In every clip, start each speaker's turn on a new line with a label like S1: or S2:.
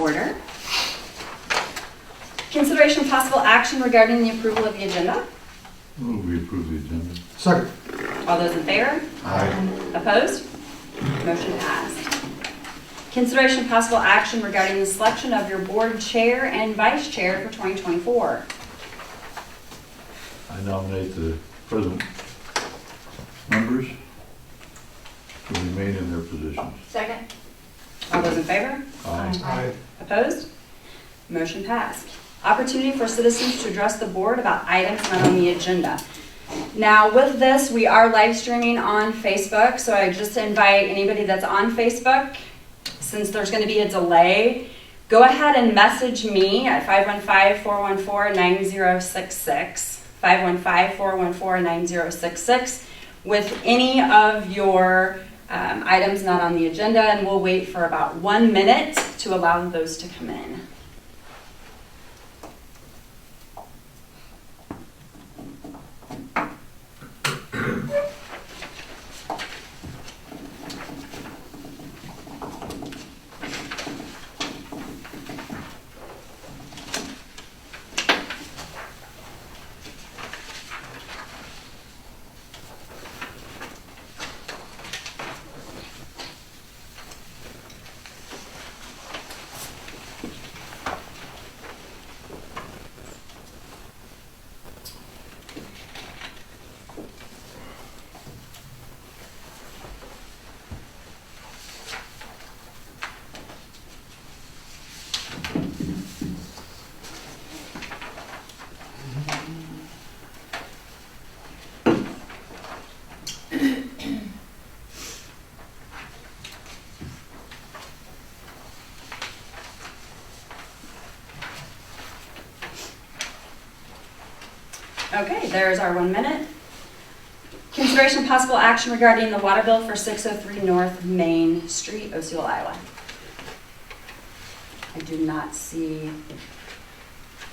S1: order. Consideration of possible action regarding the approval of the agenda.
S2: Move we approve the agenda.
S3: Second.
S1: All those in favor?
S2: Aye.
S1: Opposed? Motion passed. Consideration of possible action regarding the selection of your board chair and vice chair for 2024.
S2: I nominate the present members to remain in their positions.
S4: Second.
S1: All those in favor?
S2: Aye.
S3: Aye.
S1: Opposed? Motion passed. Opportunity for citizens to address the board about items not on the agenda. Now with this, we are live streaming on Facebook, so I just invite anybody that's on Facebook, since there's going to be a delay, go ahead and message me at 515-414-9066, 515-414-9066 with any of your items not on the agenda, and we'll wait for about 1 minute to allow those to come in. Okay, there's our 1 minute. Consideration of possible action regarding the water bill for 603 North Main Street, Osceola, Iowa. I do not see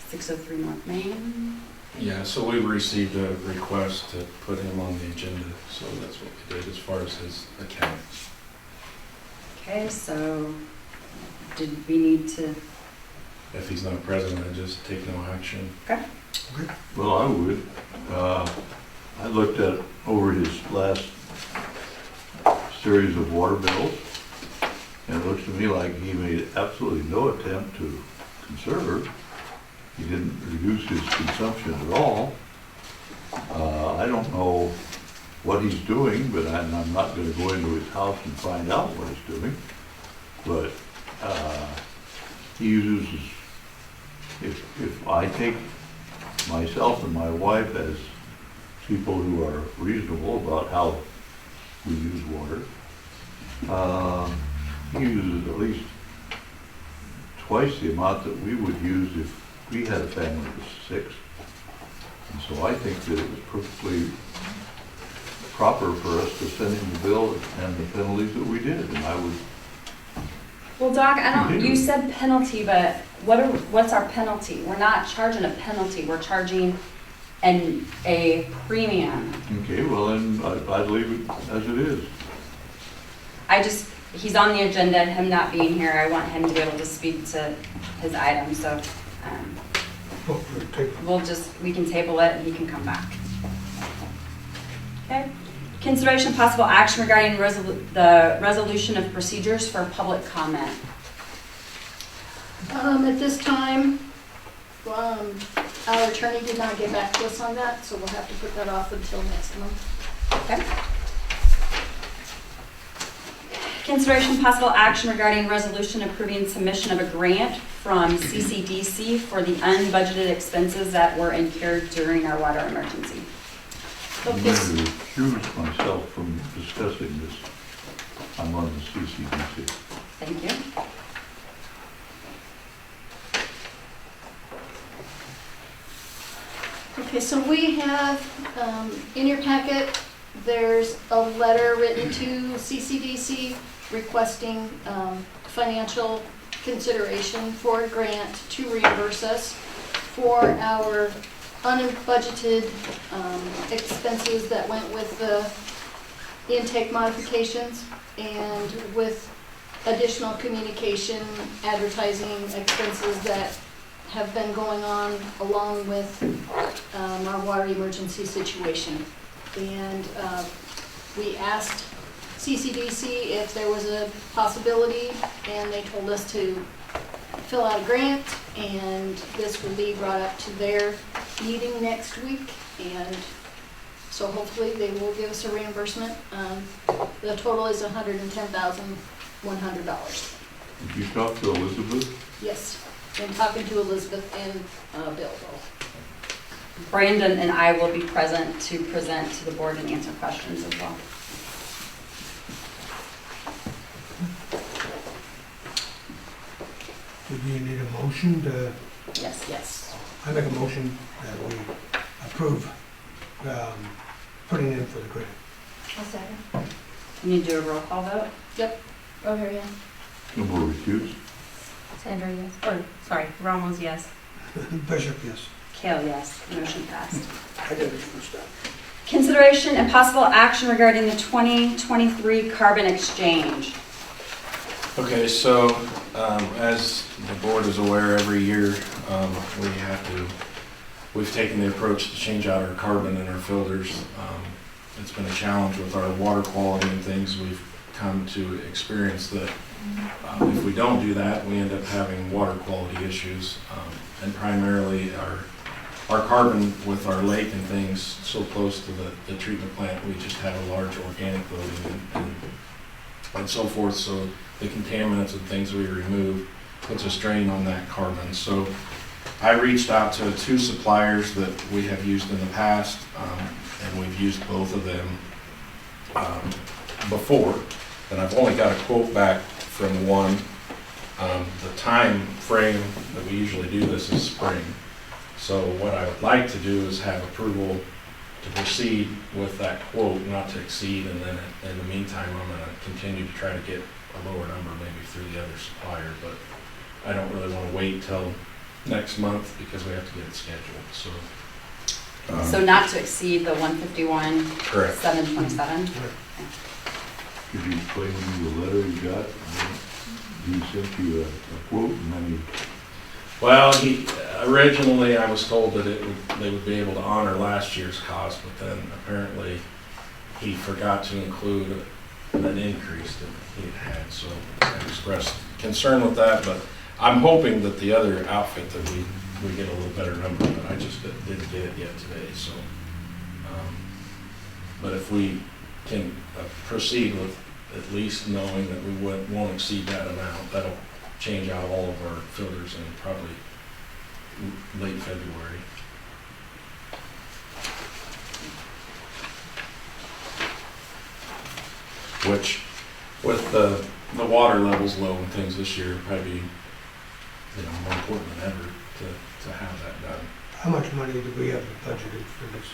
S1: 603 North Main.
S5: Yeah, so we received a request to put him on the agenda, so that's what we did as far as his account.
S1: Okay, so did we need to?
S5: If he's not present, I just take no action.
S1: Okay.
S2: Well, I would. I looked at over his last series of water bills, and it looks to me like he made absolutely no attempt to conserve. He didn't reduce his consumption at all. I don't know what he's doing, but I'm not going to go into his house and find out what he's doing. But he uses, if I take myself and my wife as people who are reasonable about how we use water, he uses at least twice the amount that we would use if we had a family of 6. And so I think that it was perfectly proper for us to send him the bill and the penalties that we did. And I would.
S1: Well, Doc, you said penalty, but what's our penalty? We're not charging a penalty. We're charging a premium.
S2: Okay, well then I'd leave it as it is.
S1: He's on the agenda, and him not being here, I want him to be able to speak to his item, so we can table it and he can come back. Okay. Consideration of possible action regarding the resolution of procedures for public comment.
S4: At this time, our attorney did not get back to us on that, so we'll have to put that off until next month.
S1: Okay. Consideration of possible action regarding resolution approving submission of a grant from CCDC for the unbudgeted expenses that were incurred during our water emergency.
S2: I'm going to recuse myself from discussing this. I'm on the CCDC.
S1: Thank you.
S4: Okay, so we have, in your packet, there's a letter written to CCDC requesting financial consideration for a grant to reimburse us for our unbudgeted expenses that went with the intake modifications and with additional communication, advertising expenses that have been going on along with our water emergency situation. And we asked CCDC if there was a possibility, and they told us to fill out a grant, and this will be brought up to their meeting next week, and so hopefully they will give us a reimbursement. The total is $110,100.
S2: Did you talk to Elizabeth?
S4: Yes, been talking to Elizabeth and Bill.
S1: Brandon and I will be present to present to the board and answer questions as well.
S3: Do you need a motion to,
S1: Yes.
S4: Yes.
S3: I make a motion that we approve putting in for the grant.
S4: I'll second.
S1: You need to do a roll call vote?
S4: Oh, here, yeah.
S2: No more recuse?
S6: Sandra, yes. Or, sorry, Ramos, yes.
S3: Bishop, yes.
S1: Kale, yes. Motion passed.
S3: I did it first time.
S1: Consideration and possible action regarding the 2023 carbon exchange.
S5: Okay, so as the board is aware, every year we've taken the approach to change out our carbon in our filters. It's been a challenge with our water quality and things. We've come to experience that if we don't do that, we end up having water quality issues. And primarily our carbon with our lake and things so close to the treatment plant, we just have a large organic loading and so forth. So the contaminants and things we remove puts a strain on that carbon. So I reached out to 2 suppliers that we have used in the past, and we've used both of them before. And I've only got a quote back from one. The time frame that we usually do this is spring. So what I would like to do is have approval to proceed with that quote, not to exceed, and then in the meantime, I'm going to continue to try to get a lower number maybe through the other supplier, but I don't really want to wait till next month because we have to get it scheduled, so.
S1: So not to exceed the 151,
S5: Correct.
S1: 727.
S2: Could you explain to me the letter you got? He sent you a quote and then
S5: Well, originally I was told that they would be able to honor last year's cost, but then apparently he forgot to include an increase that he had, so I expressed concern with that, but I'm hoping that the other outfit that we get a little better number, but I just didn't get it yet today, so. But if we can proceed with at least knowing that we won't exceed that amount, that'll change out all of our filters in probably late February. Which, with the water levels low and things this year, probably more important than ever to have that done.
S3: How much money do we have budgeted for this?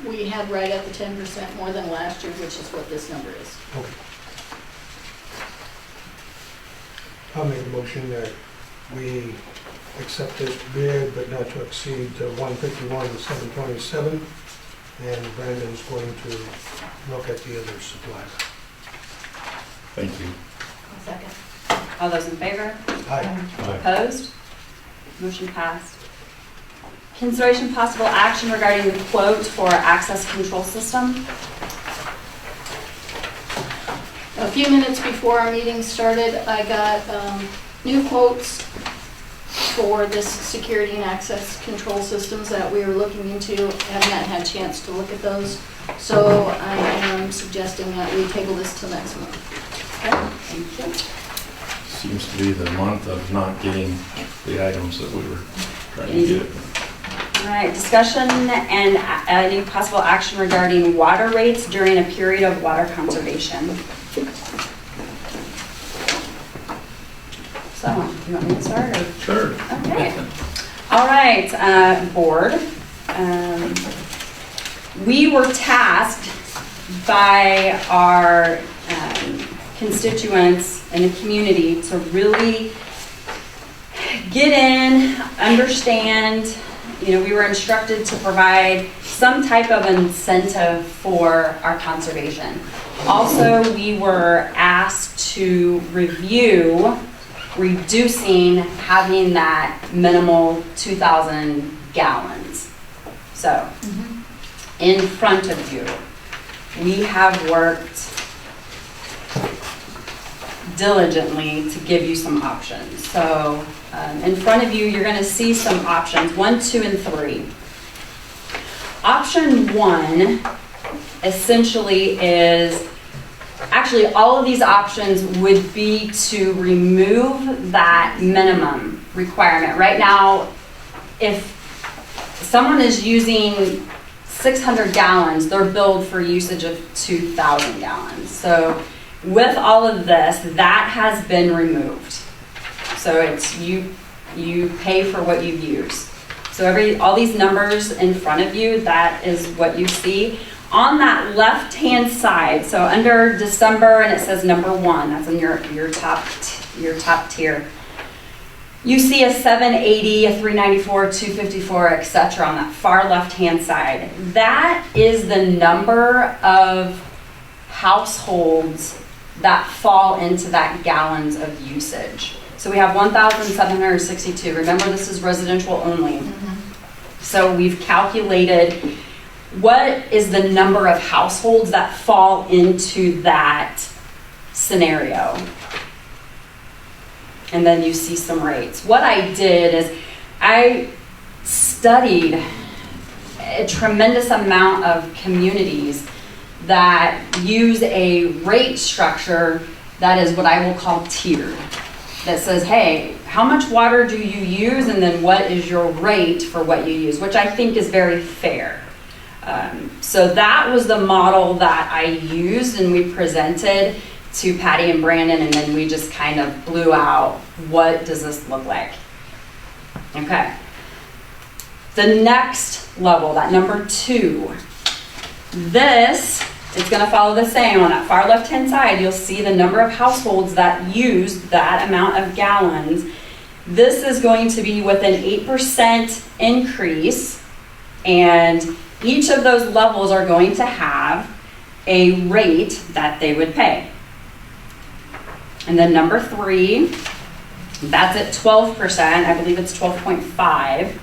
S4: We had right at the 10% more than last year, which is what this number is.
S3: Okay. I'll make a motion that we accept this bid, but not to exceed the 151,727, and Brandon's going to look at the other supplier.
S5: Thank you.
S4: I'll second.
S1: All those in favor?
S3: Aye.
S1: Opposed? Motion passed. Consideration possible action regarding the quote for access control system.
S4: A few minutes before our meeting started, I got new quotes for this security and access control systems that we were looking into. I have not had a chance to look at those, so I am suggesting that we table this till next month.
S1: Okay, thank you.
S5: Seems to be the month of not getting the items that we were trying to get.
S1: All right, discussion and any possible action regarding water rates during a period of water conservation. So, you want me to start or?
S5: Sure.
S1: Okay. All right, board. We were tasked by our constituents in the community to really get in, understand. We were instructed to provide some type of incentive for our conservation. Also, we were asked to review reducing, having that minimal 2,000 gallons. So, in front of you, we have worked diligently to give you some options. So, in front of you, you're going to see some options, 1, 2, and 3. Option 1 essentially is, actually all of these options would be to remove that minimum requirement. Right now, if someone is using 600 gallons, they're billed for usage of 2,000 gallons. So with all of this, that has been removed. So it's you pay for what you use. So all these numbers in front of you, that is what you see. On that left-hand side, so under December, and it says number 1, that's in your top tier. You see a 780, a 394, 254, etc. on that far left-hand side. That is the number of households that fall into that gallons of usage. So we have 1,762. Remember, this is residential only. So we've calculated what is the number of households that fall into that scenario. And then you see some rates. What I did is I studied a tremendous amount of communities that use a rate structure that is what I will call tiered. That says, hey, how much water do you use, and then what is your rate for what you use, which I think is very fair. So that was the model that I used and we presented to Patty and Brandon, and then we just kind of blew out, what does this look like? Okay. The next level, that number 2, this, it's going to follow the same. On that far left-hand side, you'll see the number of households that use that amount of gallons. This is going to be with an 8% increase, and each of those levels are going to have a rate that they would pay. And then number 3, that's at 12%. I believe it's 12.5.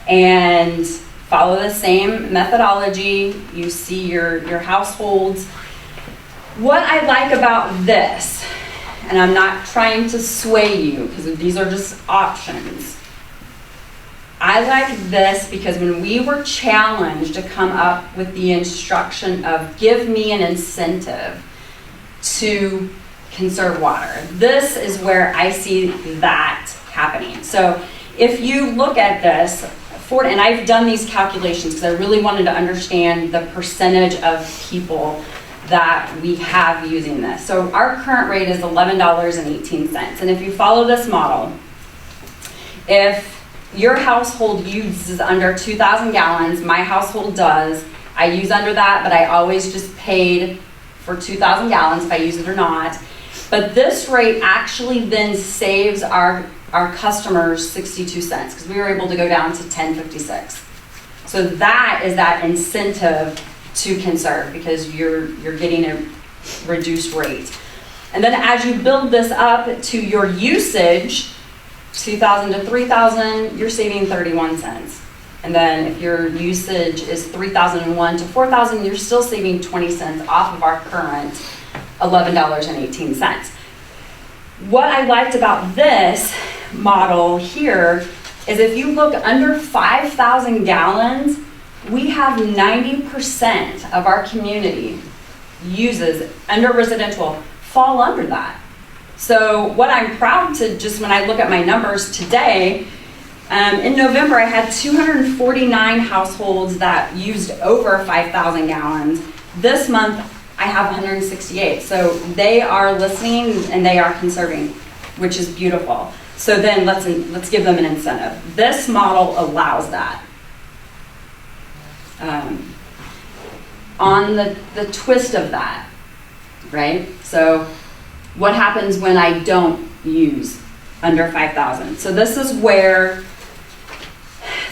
S1: And follow the same methodology. You see your households. What I like about this, and I'm not trying to sway you because these are just options. I like this because when we were challenged to come up with the instruction of give me an incentive to conserve water, this is where I see that happening. So if you look at this, and I've done these calculations because I really wanted to understand the percentage of people that we have using this. So our current rate is $11.18. And if you follow this model, if your household uses under 2,000 gallons, my household does, I use under that, but I always just paid for 2,000 gallons if I use it or not. But this rate actually then saves our customers 62 cents because we were able to go down to 10.56. So that is that incentive to conserve because you're getting a reduced rate. And then as you build this up to your usage, 2,000 to 3,000, you're saving 31 cents. And then if your usage is 3,001 to 4,000, you're still saving 20 cents off of our current $11.18. What I liked about this model here is if you look under 5,000 gallons, we have 90% of our community uses under residential fall under that. So what I'm proud to, just when I look at my numbers today, in November I had 249 households that used over 5,000 gallons. This month I have 168. So they are listening and they are conserving, which is beautiful. So then let's give them an incentive. This model allows that. On the twist of that, right? So what happens when I don't use under 5,000? So this is where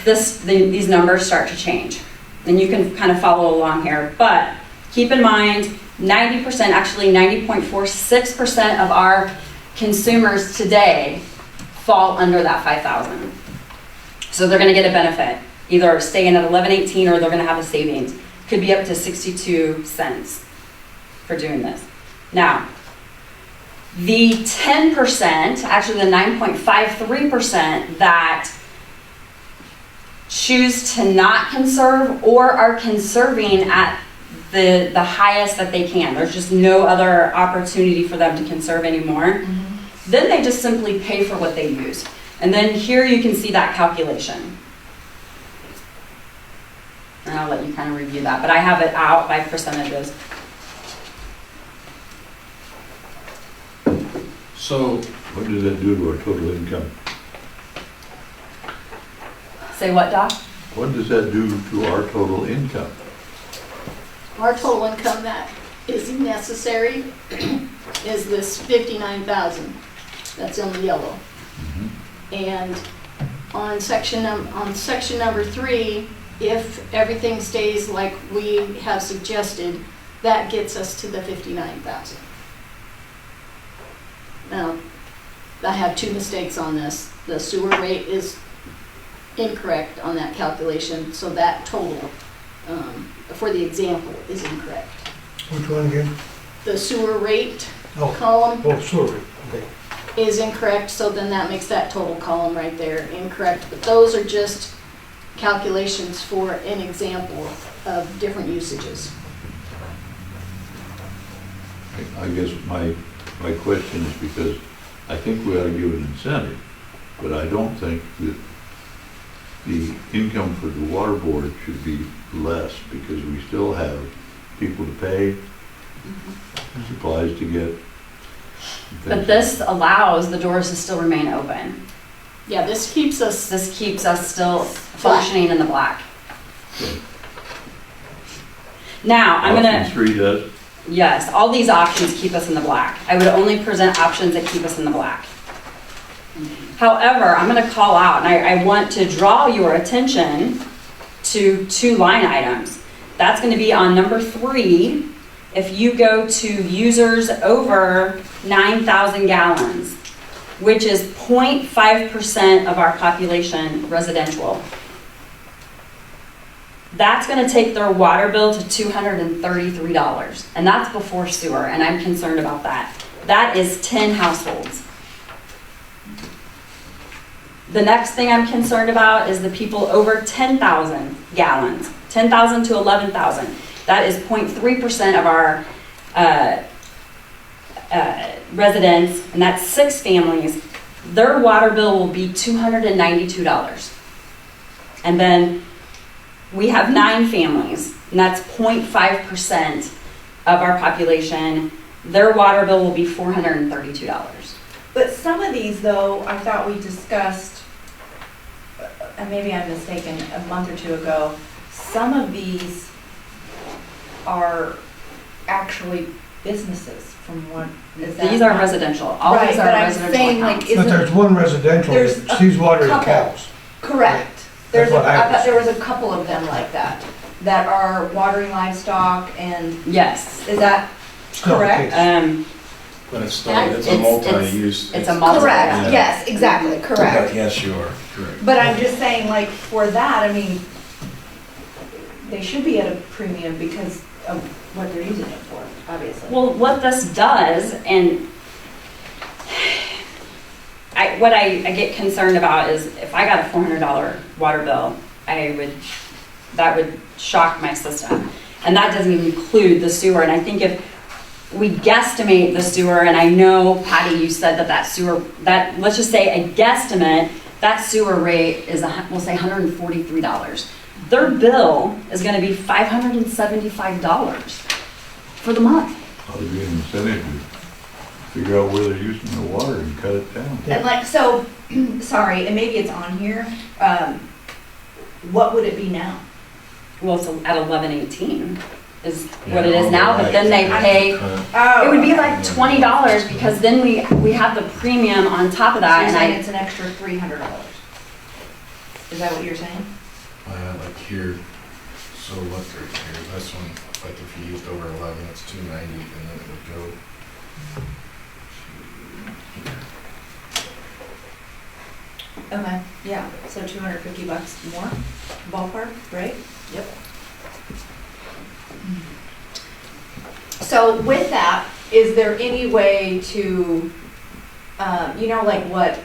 S1: these numbers start to change. And you can kind of follow along here. But Keep in mind, 90%, actually 90.46% of our consumers today fall under that 5,000. So they're gonna get a benefit, either staying at 1118 or they're gonna have a savings. Could be up to 62 cents for doing this. Now, the 10%, actually the 9.53% that choose to not conserve or are conserving at the highest that they can. There's just no other opportunity for them to conserve anymore. Then they just simply pay for what they use. And then here you can see that calculation. And I'll let you kind of review that, but I have it out by percentages.
S5: So,
S2: What does that do to our total income?
S1: Say what, Doc?
S2: What does that do to our total income?
S4: Our total income that is necessary is this 59,000. That's in the yellow. And on section number 3, if everything stays like we have suggested, that gets us to the 59,000. Now, I have 2 mistakes on this. The sewer rate is incorrect on that calculation, so that total, for the example, is incorrect.
S3: Which one again?
S4: The sewer rate
S3: Oh,
S4: column
S3: oh, sorry, okay.
S4: is incorrect, so then that makes that total column right there incorrect. But those are just calculations for an example of different usages.
S2: I guess my question is because I think we ought to give an incentive, but I don't think that the income for the water board should be less because we still have people to pay, supplies to get.
S1: But this allows the doors to still remain open.
S4: Yeah, this keeps us,
S1: This keeps us still functioning in the black.
S2: Okay.
S1: Now, I'm gonna,
S2: Option 3 does.
S1: yes, all these options keep us in the black. I would only present options that keep us in the black. However, I'm gonna call out, and I want to draw your attention to 2 line items. That's gonna be on number 3. If you go to users over 9,000 gallons, which is 0.5% of our population residential. That's gonna take their water bill to $233, and that's before sewer, and I'm concerned about that. That is 10 households. The next thing I'm concerned about is the people over 10,000 gallons, 10,000 to 11,000. That is 0.3% of our residents, and that's 6 families. Their water bill will be $292. And then we have 9 families, and that's 0.5% of our population. Their water bill will be $432.
S7: But some of these, though, I thought we discussed, and maybe I'm mistaken, a month or 2 ago, some of these are actually businesses from what, is that?
S1: These are residential. All
S7: Right,
S1: these are
S7: but I'm
S1: residential
S7: saying, like,
S1: accounts.
S7: is
S3: But
S7: it-
S3: there's one residential
S7: There's
S3: that
S7: a
S3: sees watering
S7: couple.
S3: cows.
S7: Correct.
S3: That's what I
S7: I thought
S3: was-
S7: there was a couple of them like that, that are watering livestock, and
S1: Yes.
S7: is that
S3: Still the
S7: correct?
S3: case.
S5: but it's still,
S1: That-
S5: it's a multi-use.
S1: it's a multi-
S7: Correct,
S5: Yeah.
S7: yes, exactly, correct.
S5: Yes, you are, correct.
S7: But I'm just saying, like, for that, I mean, they should be at a premium because of what they're using it for, obviously.
S1: Well, what this does, and what I get concerned about is if I got a $400 water bill, that would shock my system. And that doesn't even include the sewer. And I think if we guesstimate the sewer, and I know, Patty, you said that sewer, let's just say a guesstimate, that sewer rate is, we'll say $143. Their bill is gonna be $575 for the month.
S2: Ought to be an incentive to figure out where they're using the water and cut it down.
S7: And like, so, sorry, and maybe it's on here, what would it be now?
S1: Well, it's at 1118 is what it is now, but then they pay,
S7: Oh,
S1: it would be like $20 because then we have the premium on top of
S7: So
S1: that.
S7: you're
S1: And
S7: saying
S1: I,
S7: it's an extra $300? Is that what you're saying?
S5: Like here, so electric here, this one, but if you used over 11, it's 290, and then it would go to here.
S7: Okay, yeah, so $250 more ballpark, right?
S1: Yep.
S7: So with that, is there any way to, you know, like what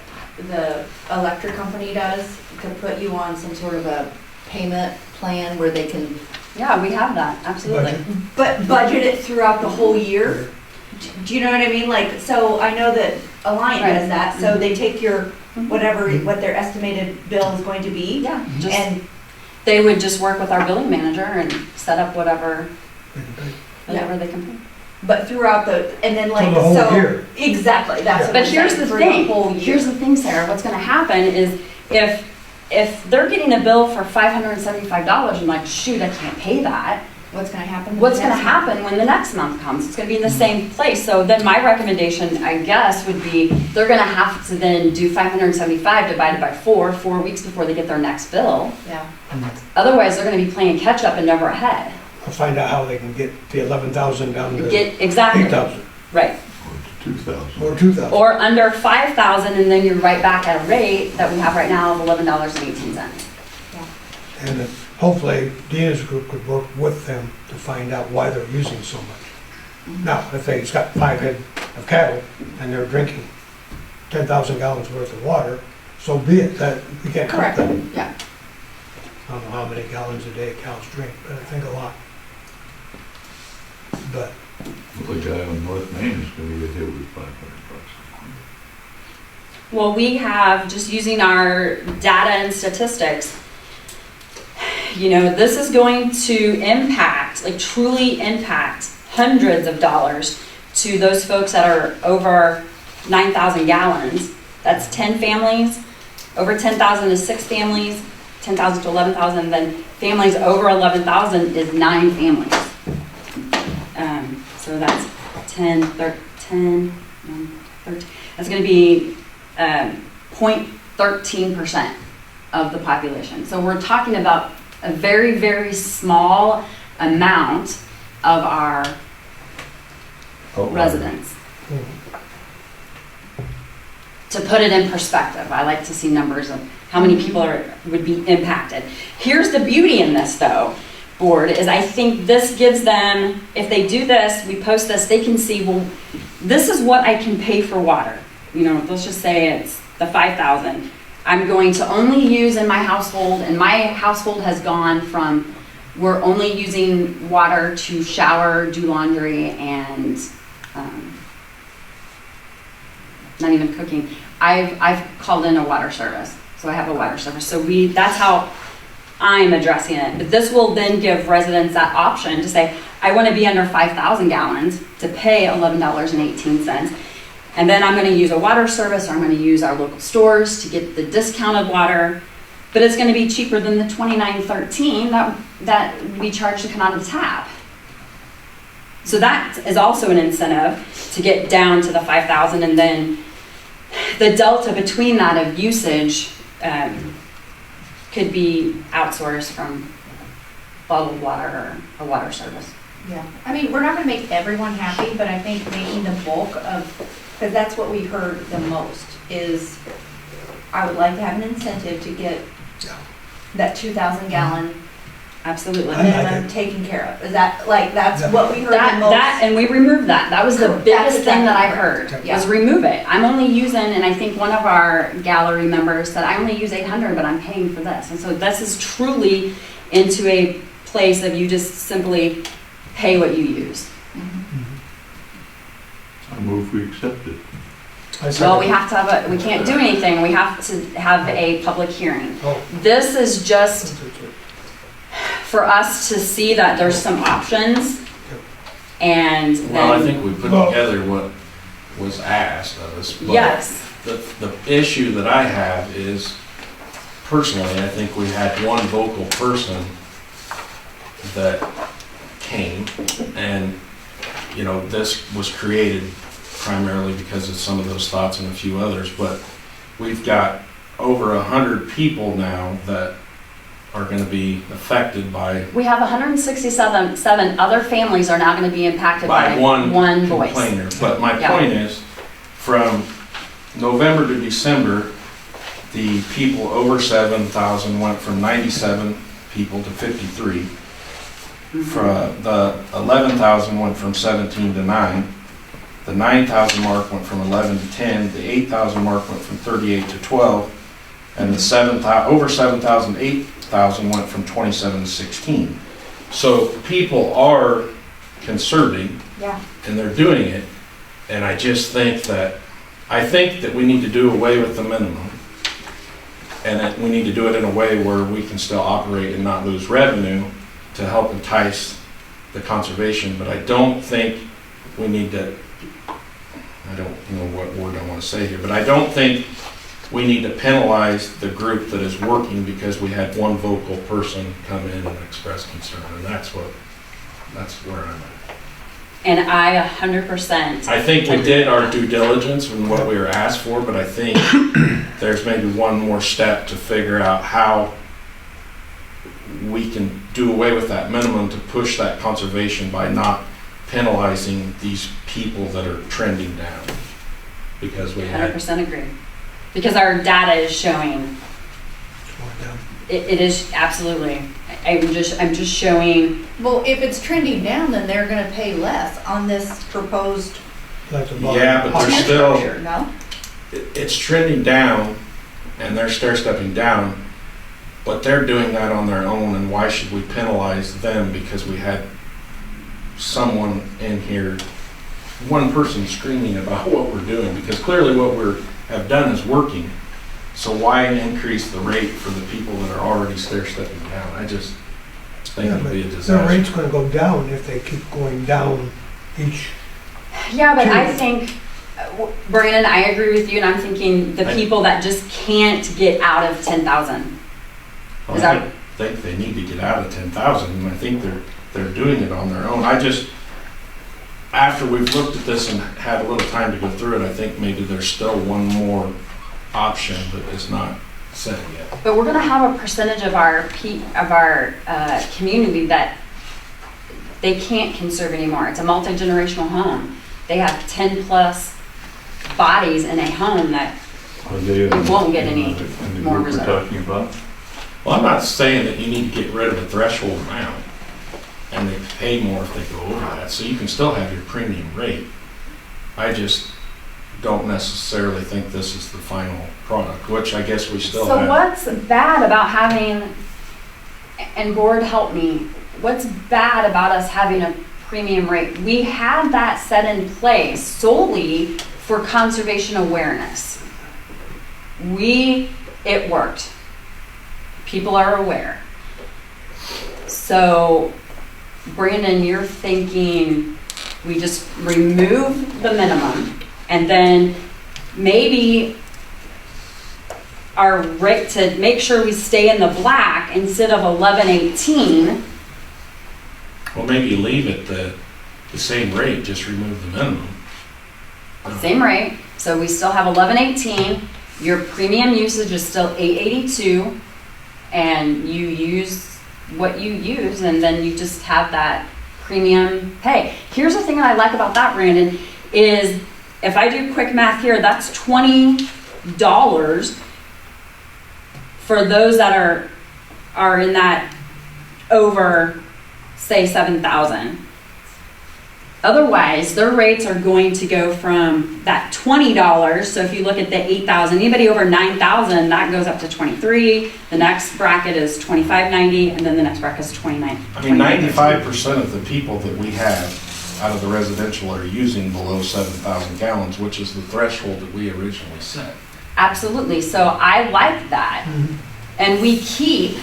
S7: the electric company does, to put you on some sort of a payment plan where they can,
S1: Yeah, we have that, absolutely.
S3: Budget.
S7: but budget it throughout the whole year? Do you know what I mean? Like, so I know that Alliant
S1: Right.
S7: does that, so they take your,
S1: Mhm.
S7: whatever, what their estimated bill is going to be,
S1: Yeah, just,
S7: and,
S1: they would just work with our billing manager and set up whatever
S7: Yeah.
S1: they can pay.
S7: but throughout the, and then like,
S3: For the whole
S7: so.
S3: year.
S7: Exactly, that's
S3: Yeah.
S7: what
S1: But
S7: I'm
S1: here's
S7: saying,
S1: the
S7: for
S1: thing,
S7: whole year.
S1: here's the thing, Sarah, what's gonna happen is if they're getting a bill for $575 and like, shoot, I can't pay that,
S7: What's gonna happen?
S1: what's gonna
S7: next month?
S1: happen when the next month comes? It's gonna be in the same place. So then my recommendation, I guess, would be they're gonna have to then do 575 divided by 4 weeks before they get their next bill.
S7: Yeah,
S1: Otherwise, they're gonna be playing catch up and never ahead.
S3: I'll find out how they can get the 11,000 down to
S1: Get, exactly,
S3: 8,000
S1: right.
S2: Or to 2,000.
S3: or 2,000.
S1: Or under 5,000 and then you're right back at a rate that we have right now of $11.18.
S3: And then hopefully Dina's group could work with them to find out why they're using so much. Now, if they've got 5 head of cattle and they're drinking 10,000 gallons worth of water, so be it, that we can't cut
S7: correct,
S3: them.
S7: yeah.
S3: I don't know how many gallons a day cows drink, but I think a lot. But
S2: The guy on North Main is gonna get hit with $500.
S1: Well, we have, just using our data and statistics, you know, this is going to impact, like truly impact hundreds of dollars to those folks that are over 9,000 gallons. That's 10 families. Over 10,000 is 6 families, 10,000 to 11,000. Then families over 11,000 is 9 families. So that's 10, 13, that's going to be 0.13% of the population. So we're talking about a very, very small amount of our residents. To put it in perspective, I like to see numbers of how many people would be impacted. Here's the beauty in this though, board, is I think this gives them, if they do this, we post this, they can see, well, this is what I can pay for water. You know, let's just say it's the 5,000. I'm going to only use in my household, and my household has gone from, we're only using water to shower, do laundry, and not even cooking. I've called in a water service, so I have a water service. So that's how I'm addressing it. But this will then give residents that option to say, I want to be under 5,000 gallons to pay $11.18. And then I'm going to use a water service, or I'm going to use our local stores to get the discounted water. But it's going to be cheaper than the $29.13 that we charge to come out of the tap. So that is also an incentive to get down to the 5,000, and then the delta between that of usage could be outsourced from bottled water or a water service.
S7: Yeah, I mean, we're not gonna make everyone happy, but I think making the bulk of, because that's what we heard the most, is I would like to have an incentive to get that 2,000 gallon
S1: Absolutely.
S3: I like
S7: minimum
S3: it.
S7: taken care of. Is that, like, that's
S3: Yeah.
S7: what we heard the
S1: That,
S7: most?
S1: and we removed that. That was the
S7: Correct.
S1: biggest
S7: That's
S1: thing that I
S7: exactly
S1: heard,
S3: correct.
S1: was remove it. I'm only using, and I think one of our gallery members said, I only use 800, but I'm paying for this. And so this is truly into a place of you just simply pay what you use.
S2: I move we accept it.
S3: I second.
S1: Well, we have to have we can't do anything. We have to have a public hearing.
S3: Oh,
S1: This is just for us to see that there's some options, and
S5: Well, I
S1: then,
S5: think we put
S3: Well-
S5: together what was asked of us. But
S1: yes,
S5: the issue that I have is, personally, I think we had one vocal person that came, and, you know, this was created primarily because of some of those thoughts and a few others, but we've got over 100 people now that are gonna be affected by
S1: We have 167 other families are now gonna be impacted by one voice.
S5: complainer. But my
S1: Yeah.
S5: point is, from November to December, the people over 7,000 went from 97 people to 53. For the 11,000 went from 17 to 9. The 9,000 mark went from 11 to 10. The 8,000 mark went from 38 to 12. And the 7,000, over 7,000, 8,000 went from 27 to 16. So people are conserving,
S1: Yeah.
S5: and they're doing it. And I just think that we need to do away with the minimum. And that we need to do it in a way where we can still operate and not lose revenue to help entice the conservation. But I don't think we need to, I don't know what word I want to say here, but I don't think we need to penalize the group that is working because we had one vocal person come in and express concern. And that's where I'm at.
S1: And I 100%.
S5: I think we did our due diligence in what we were asked for, but I think there's maybe one more step to figure out how we can do away with that minimum to push that conservation by not penalizing these people that are trending down. Because we had,
S1: 100% agree. Because our data is showing, it is absolutely, I'm just showing,
S7: Well, if it's trending down, then they're gonna pay less on this proposed
S3: That's about.
S5: Yeah, but
S7: fee
S5: there's still,
S7: structure, no?
S5: it's trending down and they're stair stepping down, but they're doing that on their own, and why should we penalize them because we had someone in here, one person screaming about what we're doing, because clearly what we have done is working. So why increase the rate for the people that are already stair stepping down? I just think
S3: Yeah,
S5: it'd be a
S3: but the
S5: disaster.
S3: rate's gonna go down if they keep going down each.
S1: yeah, but I
S3: True.
S1: think, Brandon, I agree with you, and I'm thinking the people that just can't get out of 10,000. Is
S5: I
S1: that-
S5: think they need to get out of 10,000, and I think they're doing it on their own. I just, after we've looked at this and had a little time to go through it, I think maybe there's still one more option that is not set yet.
S1: But we're gonna have a percentage of our community that they can't conserve anymore. It's a multi-generational home. They have 10+ bodies in a home that,
S2: You
S1: won't get any more
S2: We're
S1: reserve.
S2: talking about,
S5: Well, I'm not saying that you need to get rid of the threshold amount, and they pay more if they go over that, so you can still have your premium rate. I just don't necessarily think this is the final product, which I guess we still
S1: so
S5: have.
S1: what's bad about having, and board help me, what's bad about us having a premium rate? We had that set in place solely for conservation awareness. It worked. People are aware. So, Brandon, you're thinking we just remove the minimum and then maybe our rate to make sure we stay in the black instead of 1118.
S5: Well, maybe leave it the same rate, just remove the minimum.
S1: Same rate, so we still have 1118. Your premium usage is still 882, and you use what you use, and then you just have that premium pay. Here's the thing that I like about that, Brandon, is if I do quick math here, that's $20 for those that are in that over, say, 7,000. Otherwise, their rates are going to go from that $20. So if you look at the 8,000, anybody over 9,000, that goes up to 23. The next bracket is 25.90, and then the next bracket is 29.
S5: I mean, 95% of the people that we have out of the residential are using below 7,000 gallons, which is the threshold that we originally set.
S1: Absolutely. So I like that. And we keep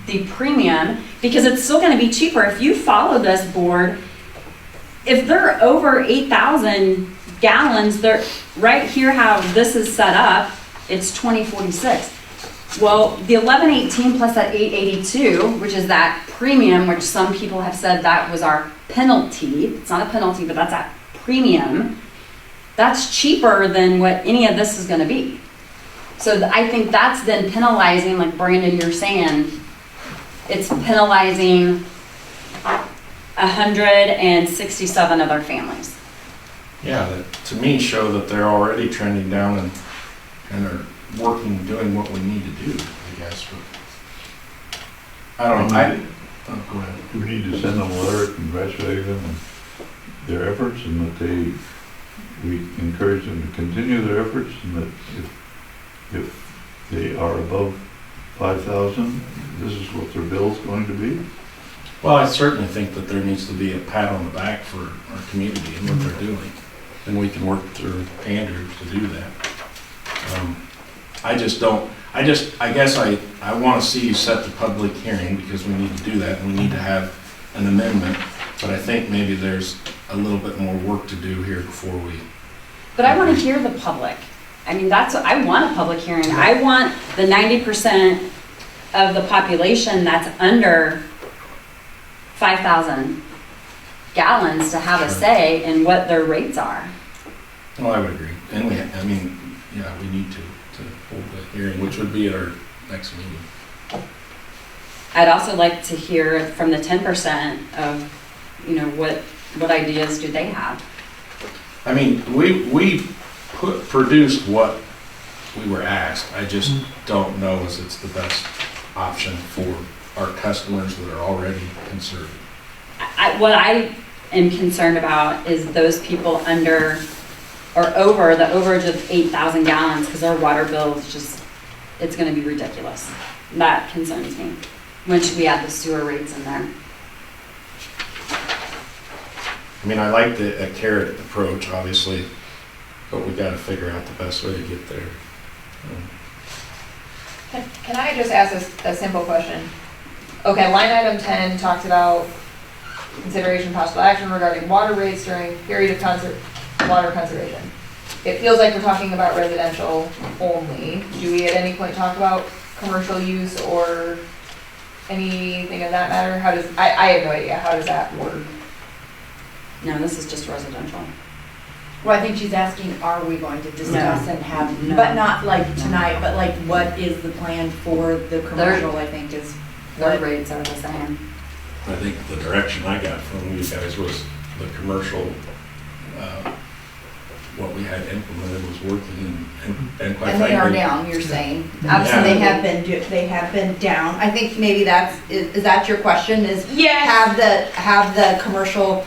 S1: the premium because it's still going to be cheaper. If you follow this board, if they're over 8,000 gallons, they're right here how this is set up, it's $20.46. Well, the 1118 plus that 882, which is that premium, which some people have said that was our penalty. It's not a penalty, but that's that premium. That's cheaper than what any of this is going to be. So I think that's then penalizing, like Brandon, you're saying, it's penalizing 167 other families.
S5: Yeah, that to me show that they're already trending down and are working, doing what we need to do, I guess, but I don't know, oh, go ahead.
S2: Do we need to send them a letter congratulating them on their efforts and that we encourage them to continue their efforts and that if they are above 5,000, this is what their bill's going to be?
S5: Well, I certainly think that there needs to be a pat on the back for our community and what they're doing. And we can work through Andrew to do that. I guess I want to see you set the public hearing because we need to do that and we need to have an amendment. But I think maybe there's a little bit more work to do here before we.
S1: But I want to hear the public. I mean, I want a public hearing. I want the 90% of the population that's under 5,000 gallons to have a
S5: Sure.
S1: say in what their rates are.
S5: Well, I would agree. And we need to hold the hearing, which would be at our next meeting.
S1: I'd also like to hear from the 10% of, what ideas do they have?
S5: I mean, we produced what we were asked. I just don't know as it's the best option for our customers that are already conserving.
S1: What I am concerned about is those people under or over the overage of 8,000 gallons because our water bill is it's going to be ridiculous. That concerns me. When should we add the sewer rates in there?
S5: I mean, I like the carrot approach, obviously, but we got to figure out the best way to get there.
S8: Can I just ask a simple question? Okay, line item 10 talks about consideration of possible action regarding water rates during period of water conservation. It feels like we're talking about residential only. Do we at any point talk about commercial use or anything of that matter? I have no idea. How does that work?
S1: No, this is just residential.
S7: Well, I think she's asking, are we going to discuss and have,
S1: No.
S7: but not like tonight, but like what is the plan for the commercial, I think is.
S1: Their rates are the same.
S5: I think the direction I got from you guys was the commercial, what we had implemented was working and quite
S7: And they are
S5: frankly.
S7: down, you're saying?
S5: Yeah.
S7: Absolutely, they have been down. I think maybe is that your question, is
S8: Yes.
S7: have the commercial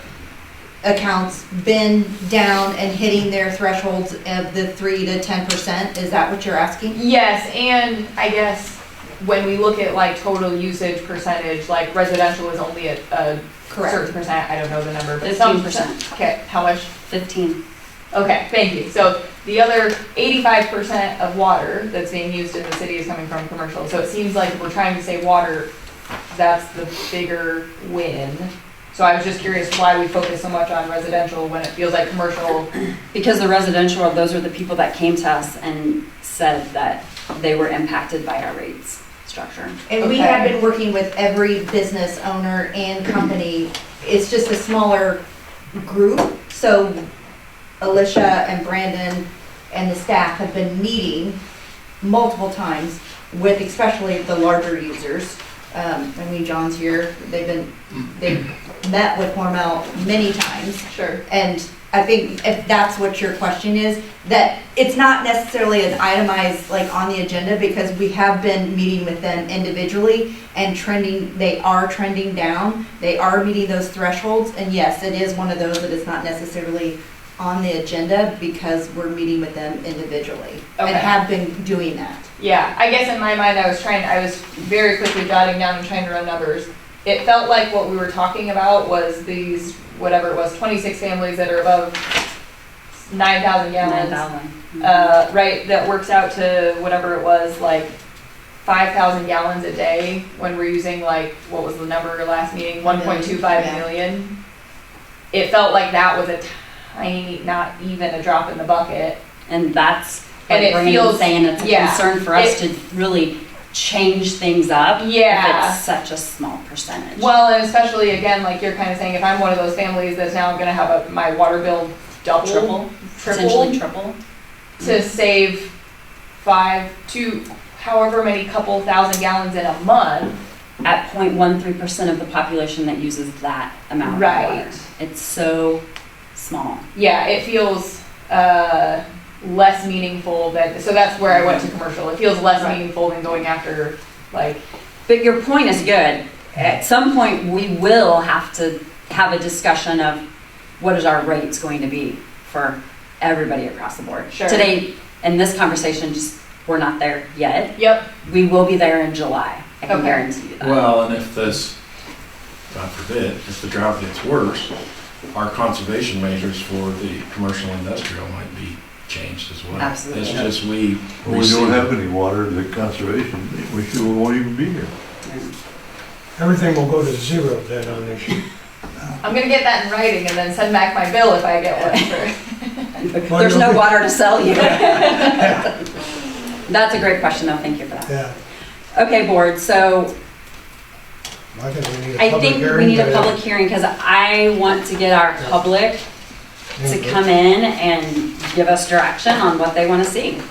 S7: accounts been down and hitting their thresholds of the 3 to 10%? Is that what you're asking?
S8: Yes, and I guess when we look at like total usage percentage, like residential is only a certain percent. I don't know the number, but
S1: 15%.
S8: Okay, how much?
S1: 15.
S8: Okay, thank you. So the other 85% of water that's being used in the city is coming from commercial. So it seems like if we're trying to save water, that's the bigger win. So I was just curious why we focus so much on residential when it feels like commercial.
S1: Because the residential, those are the people that came to us and said that they were impacted by our rates structure.
S7: And we
S8: Okay.
S7: have been working with every business owner and company. It's just a smaller group. So Alicia and Brandon and the staff have been meeting multiple times with especially the larger users. John's here. They've met with Hormel many times.
S8: Sure.
S7: And I think if that's what your question is, that it's not necessarily an itemized like on the agenda because we have been meeting with them individually and they are trending down. They are meeting those thresholds. And yes, it is one of those that is not necessarily on the agenda because we're meeting with them individually
S8: Okay.
S7: and have been doing that.
S8: Yeah, I guess in my mind I was very quickly jotting down and trying to run numbers. It felt like what we were talking about was these, whatever it was, 26 families that are above 9,000 gallons.
S1: 9,000.
S8: Right, that works out to whatever it was, like 5,000 gallons a day when we're using like, what was the number last meeting? 1.25
S7: Yeah.
S8: million. It felt like that was a tiny, not even a drop in the bucket.
S1: And that's
S8: And
S1: what
S8: it
S1: Brandon's
S8: feels-
S1: saying, it's a
S8: yeah.
S1: concern for us to really change things up.
S8: Yeah.
S1: If it's such a small percentage.
S8: Well, and especially again, like you're kind of saying, if I'm one of those families that's now gonna have my water bill
S1: Triple, potentially triple.
S8: to save 5 to however many couple thousand gallons in a month,
S1: at 0.13% of the population that uses that amount of water.
S8: Right.
S1: It's so small.
S8: Yeah, it feels less meaningful than, so that's where I went to commercial. It feels less
S1: Right.
S8: meaningful than going after, like,
S1: But your point is good. At some point, we will have to have a discussion of what is our rates going to be for everybody across the board.
S8: Sure.
S1: Today, in this conversation, just we're not there yet.
S8: yep,
S1: We will be there in July. I can
S8: Okay.
S1: guarantee you that.
S5: Well, and if this, God forbid, if the drought gets worse, our conservation measures for the commercial industrial might be changed as well.
S1: Absolutely.
S5: It's just we
S2: Well, we don't have any water, the conservation, we won't even be here.
S3: Everything will go to zero then on this year.
S8: I'm gonna get that in writing and then send back my bill if I get one for.
S1: There's no water to sell you. That's a great question, though. Thank you for that.
S3: Yeah,
S1: Okay, board. So
S3: I think we need a
S1: I
S3: public
S1: think
S3: hearing.
S1: we need a
S3: but-
S1: public hearing because I want to get our public to come in and give us direction on what they want to see.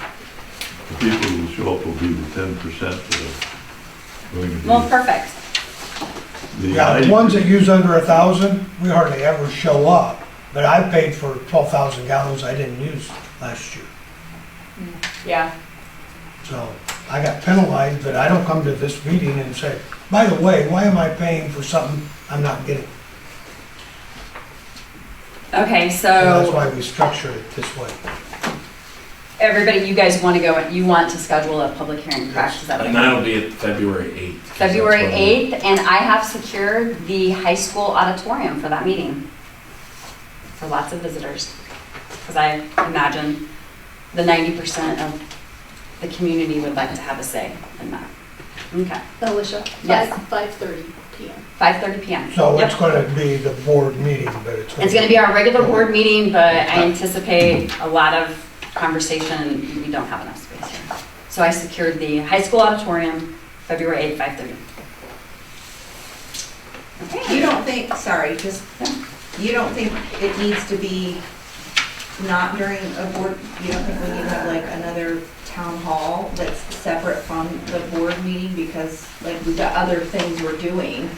S2: The people who show up will be the 10% that are going to be.
S1: Well, perfect.
S3: Yeah, the ones that use under 1,000, we hardly ever show up. But I paid for 12,000 gallons I didn't use last year.
S8: Yeah,
S3: So I got penalized, but I don't come to this meeting and say, by the way, why am I paying for something I'm not getting?
S1: Okay,
S3: So that's
S1: so
S3: why we structure it this way.
S1: everybody, you guys want to go, you want to schedule a public hearing, correct? Is that what I
S5: And
S1: heard?
S5: that'll be at February 8th. 'cause that's
S1: February
S5: when we-
S1: 8th, and I have secured the high school auditorium for that meeting. For lots of visitors. Because I imagine the 90% of the community would like to have a say in that. Okay,
S4: Alicia,
S1: Yes.
S4: 5:30 PM.
S1: 5:30 PM.
S3: So
S1: Yep.
S3: it's gonna be the board meeting, but
S1: It's gonna be our regular board meeting, but I anticipate a lot of conversation, we don't have enough space here. So I secured the high school auditorium, February 8th, 5:30.
S7: You don't think, sorry, just, you don't think it needs to be not during a board, you don't think we need to have like another town hall that's separate from the board meeting because like we've got other things we're doing?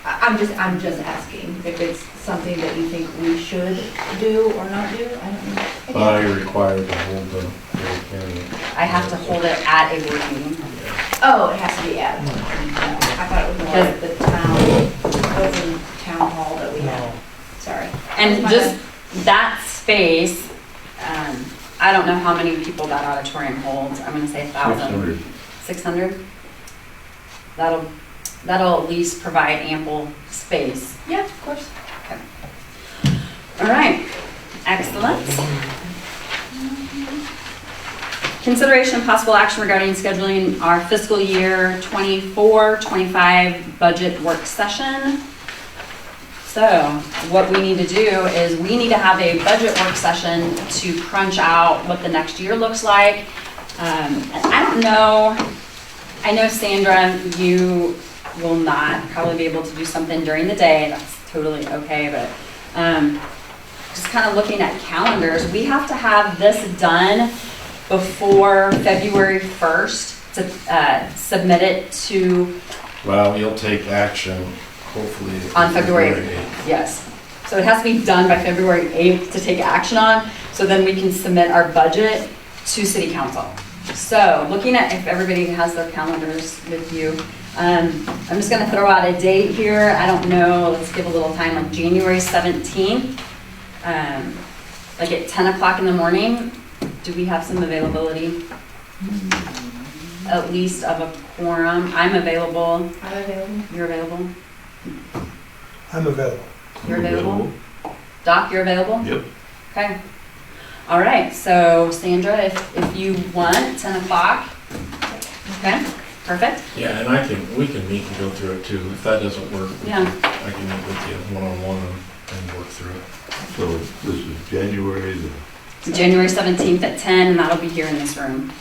S7: I'm just asking if it's something that you think we should do or not do, I don't know.
S5: But I required to hold the public hearing.
S1: I have to hold it at a board meeting.
S7: Oh, it has to be at, I thought it was more at the open town hall that we
S3: No.
S7: have, sorry.
S1: And just that space, I don't know how many people that auditorium holds. I'm gonna say 1,000.
S2: 600.
S1: 600? That'll at least provide ample space.
S8: yeah, of course.
S1: All right, excellent. Consideration and possible action regarding scheduling our fiscal year 24-25 budget work session. So what we need to do is we need to have a budget work session to crunch out what the next year looks like. And I don't know, I know Sandra, you will not probably be able to do something during the day. That's totally okay, but just kind of looking at calendars, we have to have this done before February 1st to submit it to,
S5: Well, you'll take action hopefully.
S1: On February
S5: 8th.
S1: yes. So it has to be done by February 8th to take action on, so then we can submit our budget to city council. So looking at if everybody has their calendars with you, I'm just gonna throw out a date here. I don't know, let's give a little time, like January 17th, like at 10 o'clock in the morning. Do we have some availability? At least of a quorum. I'm available.
S8: I'm available.
S1: You're available?
S3: I'm available.
S1: You're available? Doc, you're available?
S2: Yep.
S1: Okay. All right, so Sandra, if you want, 10 o'clock. Okay, perfect.
S5: Yeah, and we can meet and go through it too. If that doesn't work,
S1: Yeah,
S5: I can meet with you one-on-one and work through it.
S2: So this is January the,
S1: January 17th at 10, and that'll be here in this room.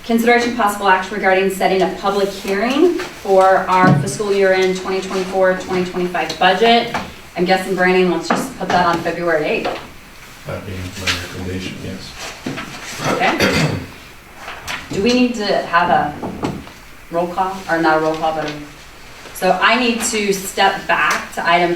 S1: Consideration possible action regarding setting a public hearing for our fiscal year end 2024-2025 budget. I'm guessing, Brandon, let's just put that on February 8th.
S5: That being my recommendation, yes.
S1: Okay. Do we need to have roll call, or not a roll call, but so I need to step back to item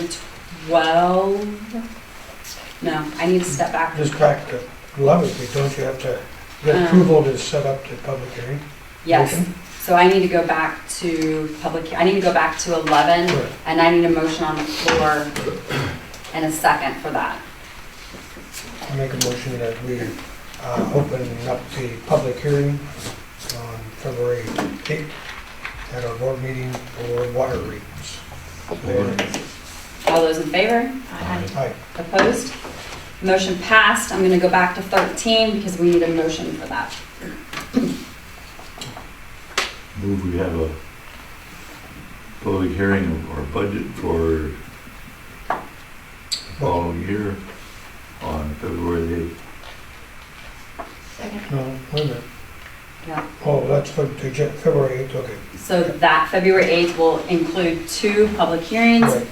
S1: 12. No, I need to step back.
S3: Just back to 11, don't you have to get approval to set up the public hearing?
S1: Yes,
S3: Motion?
S1: so I need to go back to I need to go back to 11,
S3: Right.
S1: and I need a motion on the floor and a second for that.
S3: I make a motion that we open up the public hearing on February 8th at our board meeting for water rates.
S1: All those in favor?
S3: Aye.
S1: Opposed? Motion passed. I'm gonna go back to 13 because we need a motion for that.
S2: Move we have a public hearing of our budget for the following year on February 8th.
S8: Second.
S3: No, wait a minute.
S1: Yeah.
S3: Oh, that's for February 8th, okay.
S1: So that February 8th will include 2 public hearings.
S3: Right.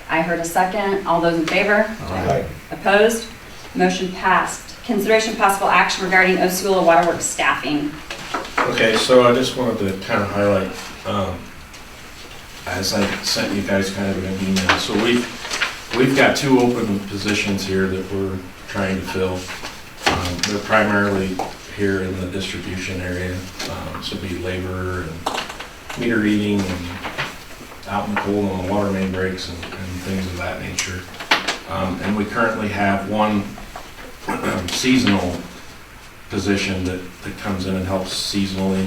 S1: I heard a second. All those in favor?
S3: Aye.
S1: Opposed? Motion passed. Consideration of possible action regarding Osceola Waterworks staffing.
S5: Okay, so I just wanted to kind of highlight, as I sent you guys kind of an email, so we've got 2 open positions here that we're trying to fill. They're primarily here in the distribution area, so it'd be labor and meter reading and out in the cold on the water main breaks and things of that nature. And we currently have 1 seasonal position that comes in and helps seasonally.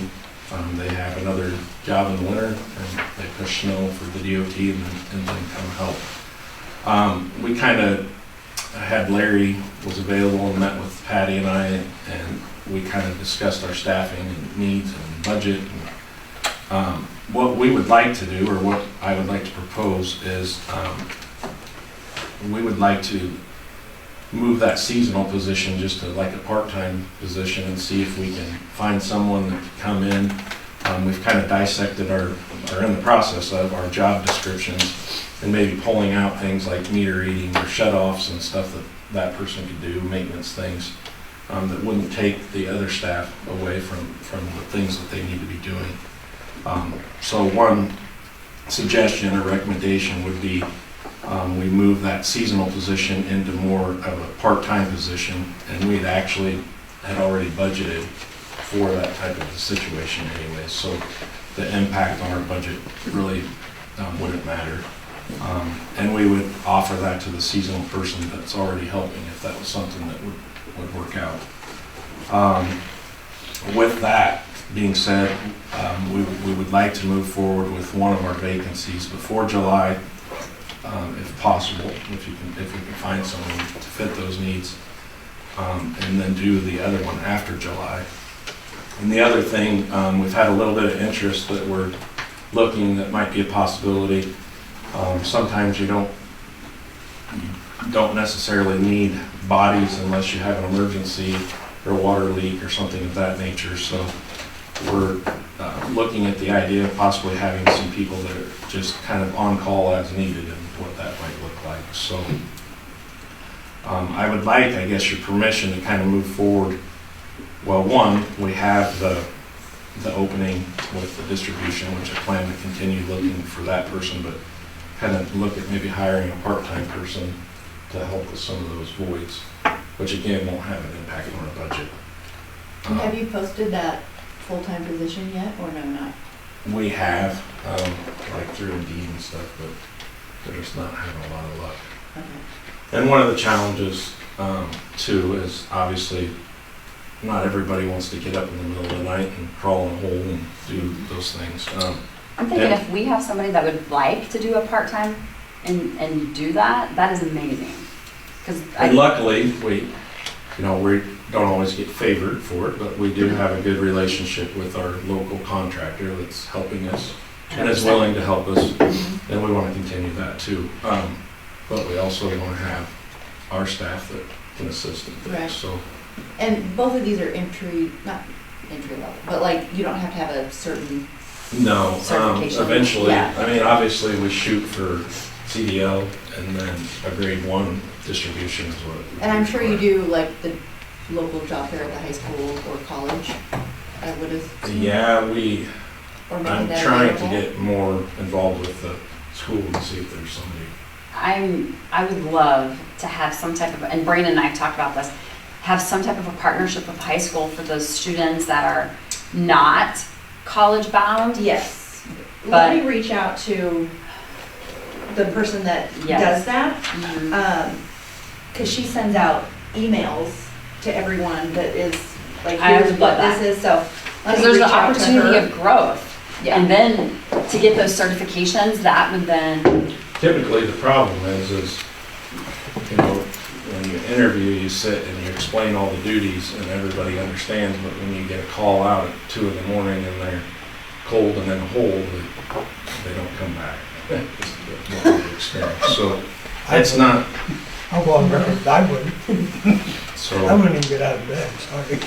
S5: They have another job in the winter and they push snow for the DOT and then come help. We kind of had Larry was available and met with Patty and I, and we kind of discussed our staffing and needs and budget. And, what we would like to do, or what I would like to propose, is we would like to move that seasonal position just to like a part-time position and see if we can find someone that can come in. We've kind of dissected or in the process of our job descriptions and maybe pulling out things like meter reading or shut-offs and stuff that person could do, maintenance things, that wouldn't take the other staff away from the things that they need to be doing. So one suggestion or recommendation would be we move that seasonal position into more of a part-time position, and we'd actually had already budgeted for that type of a situation anyway, so the impact on our budget really wouldn't matter. And we would offer that to the seasonal person that's already helping if that was something that would work out. With that being said, we would like to move forward with one of our vacancies before July, if possible, if we can find someone to fit those needs, and then do the other one after July. And the other thing, we've had a little bit of interest that we're looking that might be a possibility. Sometimes you don't necessarily need bodies unless you have an emergency or a water leak or something of that nature. So we're looking at the idea of possibly having some people that are just kind of on call as needed and what that might look like. So I would like, I guess, your permission to kind of move forward. Well, one, we have the opening with the distribution, which I plan to continue looking for that person, but kind of look at maybe hiring a part-time person to help with some of those voids, which again won't have an impact on our budget.
S7: Have you posted that full-time position yet, or no, not?
S5: We have, like through Indeed and stuff, but they're just not having a lot of luck.
S7: Okay.
S5: And one of the challenges, too, is obviously not everybody wants to get up in the middle of the night and crawl in a hole and do those things.
S1: I'm thinking if we have somebody that would like to do a part-time and do that, that is amazing.
S5: And luckily, we don't always get favored for it, but we do have a good relationship with our local contractor that's helping us and is willing to help us, and we want to continue that too. But we also want to have our staff that can assist in things.
S7: Right.
S5: So,
S7: And both of these are not entry level, but like you don't have to have a certain
S5: no,
S7: certification.
S5: eventually,
S7: Yeah.
S5: I mean, obviously we shoot for CDL and then a grade 1 distribution is what.
S7: And I'm sure you do like the local job fair at the high school or college, I would have.
S5: Yeah, we
S8: Or making
S5: I'm
S8: that
S5: trying to
S8: available?
S5: get more involved with the school and see if there's somebody.
S1: I would love to have some type of, and Brandon and I have talked about this, have some type of a partnership with high school for those students that are not college bound.
S7: Yes.
S1: But-
S7: Let me reach out to the person that
S1: Yes.
S7: does that,
S1: Mhm.
S7: because she sends out emails to everyone that is, like,
S1: I
S7: here's
S1: would
S7: what
S1: love
S7: this is, so. let
S1: Because
S7: me
S1: there's
S7: reach
S1: the
S7: out to
S1: opportunity
S7: her.
S1: of growth.
S7: Yeah.
S1: And then to get those certifications, that would then,
S5: Typically, the problem is, you know, when you interview, you sit and you explain all the duties and everybody understands, but when you get a call out at 2 in the morning and they're cold and in a hole, they don't come back. It's what we've experienced. So it's not,
S3: I'll go on record, I wouldn't. I
S5: so
S3: wouldn't even get out of bed, sorry.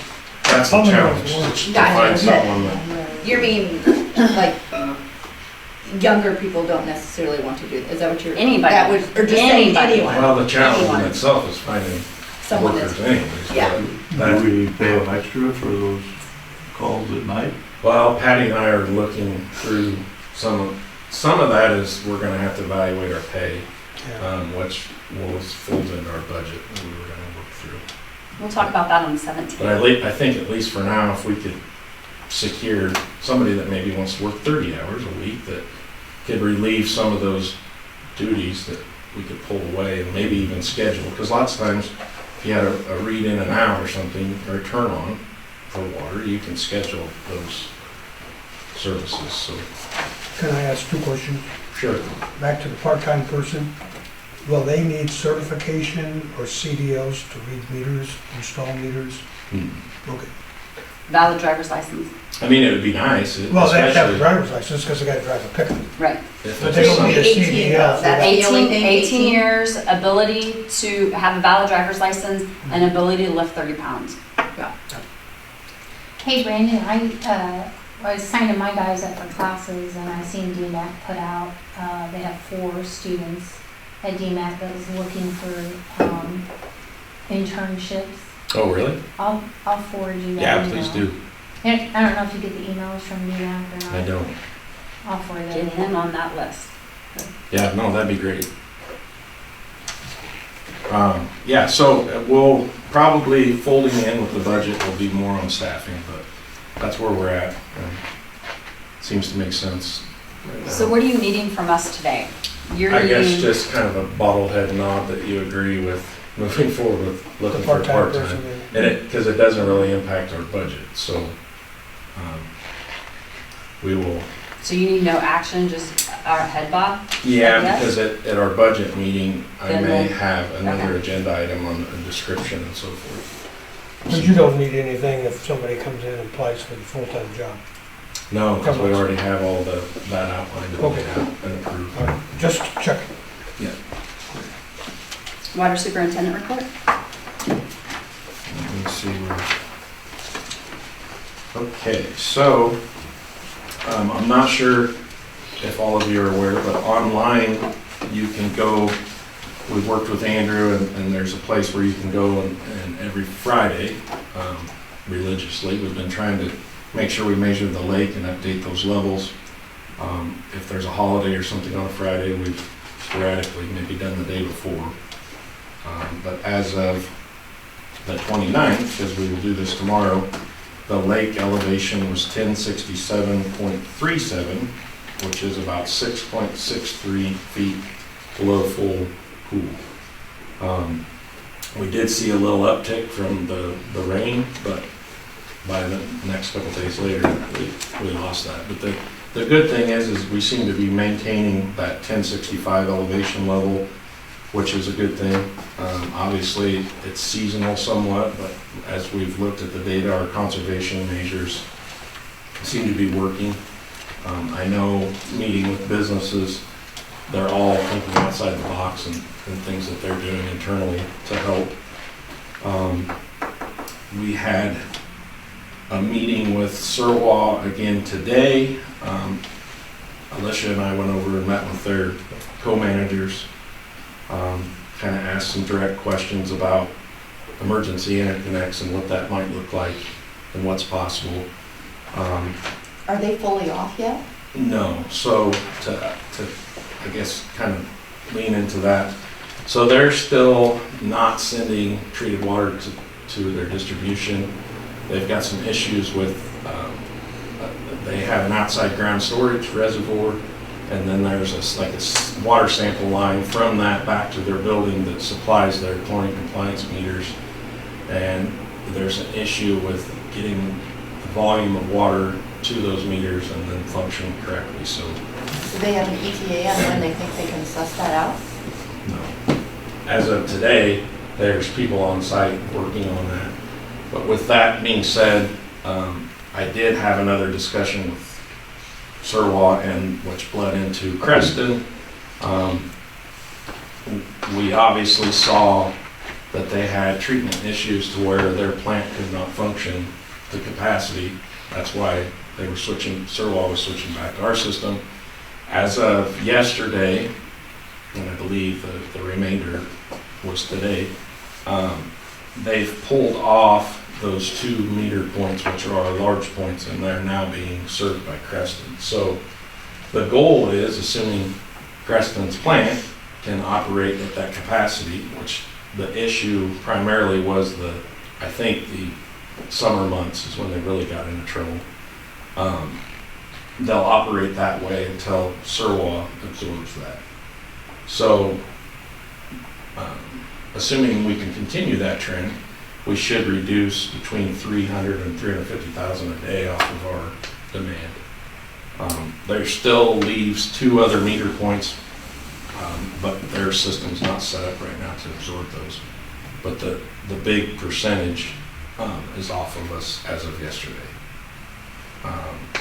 S5: that's the challenge, to find someone that,
S8: You mean, like, younger people don't necessarily want to do that? Is that what you're?
S1: Anybody.
S8: That would, or just saying
S1: Anybody.
S8: anyone?
S5: well, the challenge in
S8: Anyone.
S5: itself is finding
S8: Someone
S5: workers
S8: that's,
S5: anyways.
S8: yeah.
S5: But
S2: Do we pay them extra for those calls at night?
S5: Well, Patty and I are looking through some of that is we're gonna have to evaluate our pay,
S3: Yeah.
S5: which was folded into our budget that we were gonna work through.
S1: we'll talk about that on the
S5: But
S1: 17th.
S5: I think at least for now, if we could secure somebody that maybe wants to work 30 hours a week, that could relieve some of those duties that we could pull away and maybe even schedule. Because lots of times, if you had a read in and out or something, or a turn on for water, you can schedule those services, so.
S3: Can I ask 2 questions?
S5: Sure.
S3: Back to the part-time person, will they need certification or CDLs to read meters, install meters? Okay.
S1: Valid driver's license.
S5: I mean, it would be nice,
S3: Well, they have to have a
S5: especially
S3: driver's license because they gotta drive a pickup.
S1: Right.
S5: if
S3: But they
S5: it's
S3: don't need a
S8: 18
S3: CDL
S8: though,
S3: for
S8: that's
S3: that.
S8: the only
S1: 18,
S8: thing,
S1: 18 years, ability to have a valid driver's license, and ability to lift 30 pounds.
S9: Hey Brandon, I was signing my guys up for classes and I seen DMAC put out, they have 4 students at DMAC that is looking for internships.
S5: Oh, really?
S9: I'll forward you that
S5: Yeah,
S9: email.
S5: please do.
S9: And I don't know if you get the emails from DMAC or not.
S5: I don't.
S9: I'll forward it.
S1: Get him on that list.
S5: Yeah, no, that'd be great. Yeah, so we'll probably folding in with the budget will be more on staffing, but that's where we're at. Seems to make sense. right now.
S1: So what are you needing from us today? You're
S5: I guess
S1: needing,
S5: just kind of a bobblehead nod that you agree with moving forward with
S3: The
S5: looking for a
S3: part-time
S5: part-time.
S3: person.
S5: And because it doesn't really impact our budget, so we will,
S1: so you need no action, just our head bob?
S5: yeah,
S1: Yes?
S5: because at our budget meeting, I
S1: Then
S5: may
S1: we'll-
S5: have another
S1: okay.
S5: agenda item on a description and so forth.
S3: But you don't need anything if somebody comes in and applies for the full-time job.
S5: No, because we
S3: Come on.
S5: already have all that outlined and
S3: Okay.
S5: and approved.
S3: All right, just check.
S1: Water superintendent report?
S5: Let me see where. Okay, so, I'm not sure if all of you are aware, but online, you can go, we've worked with Andrew, and there's a place where you can go and every Friday, religiously, we've been trying to make sure we measure the lake and update those levels. If there's a holiday or something on a Friday, we've sporadically maybe done the day before. But as of the 29th, because we will do this tomorrow, the lake elevation was 1067.37, which is about 6.63 feet below full pool. We did see a little uptick from the rain, but by the next couple days later, we lost that. But the good thing is we seem to be maintaining that 1065 elevation level, which is a good thing. Obviously, it's seasonal somewhat, but as we've looked at the data, our conservation measures seem to be working. I know, meeting with businesses, they're all thinking outside the box and things that they're doing internally to help. We had a meeting with Surwa again today. Alicia and I went over and met with their co-managers. Kind of asked some direct questions about emergency interconnects and what that might look like and what's possible.
S7: Are they fully off yet?
S5: No, so to, I guess, kind of lean into that. So they're still not sending treated water to their distribution. They've got some issues with, they have an outside ground storage reservoir, and then there's a water sample line from that back to their building that supplies their chlorine compliance meters. And there's an issue with getting the volume of water to those meters and then functioning correctly, so
S7: Do they have an ETA on when they think they can suss that out?
S5: no. As of today, there's people on site working on that. But with that being said, I did have another discussion with Osceola, and which bled into Creston. We obviously saw that they had treatment issues to where their plant could not function to capacity. That's why they were switching, Osceola was switching back to our system. As of yesterday, and I believe the remainder was today, they've pulled off those 2 meter points, which are our large points, and they're now being served by Creston. So the goal is, assuming Creston's plant can operate at that capacity, which the issue primarily was I think the summer months is when they really got into trouble. They'll operate that way until Osceola absorbs that. So, assuming we can continue that trend, we should reduce between 300 and 350,000 a day off of our demand. There still leaves 2 other meter points, but their system's not set up right now to absorb those. But the big percentage is off of us as of yesterday.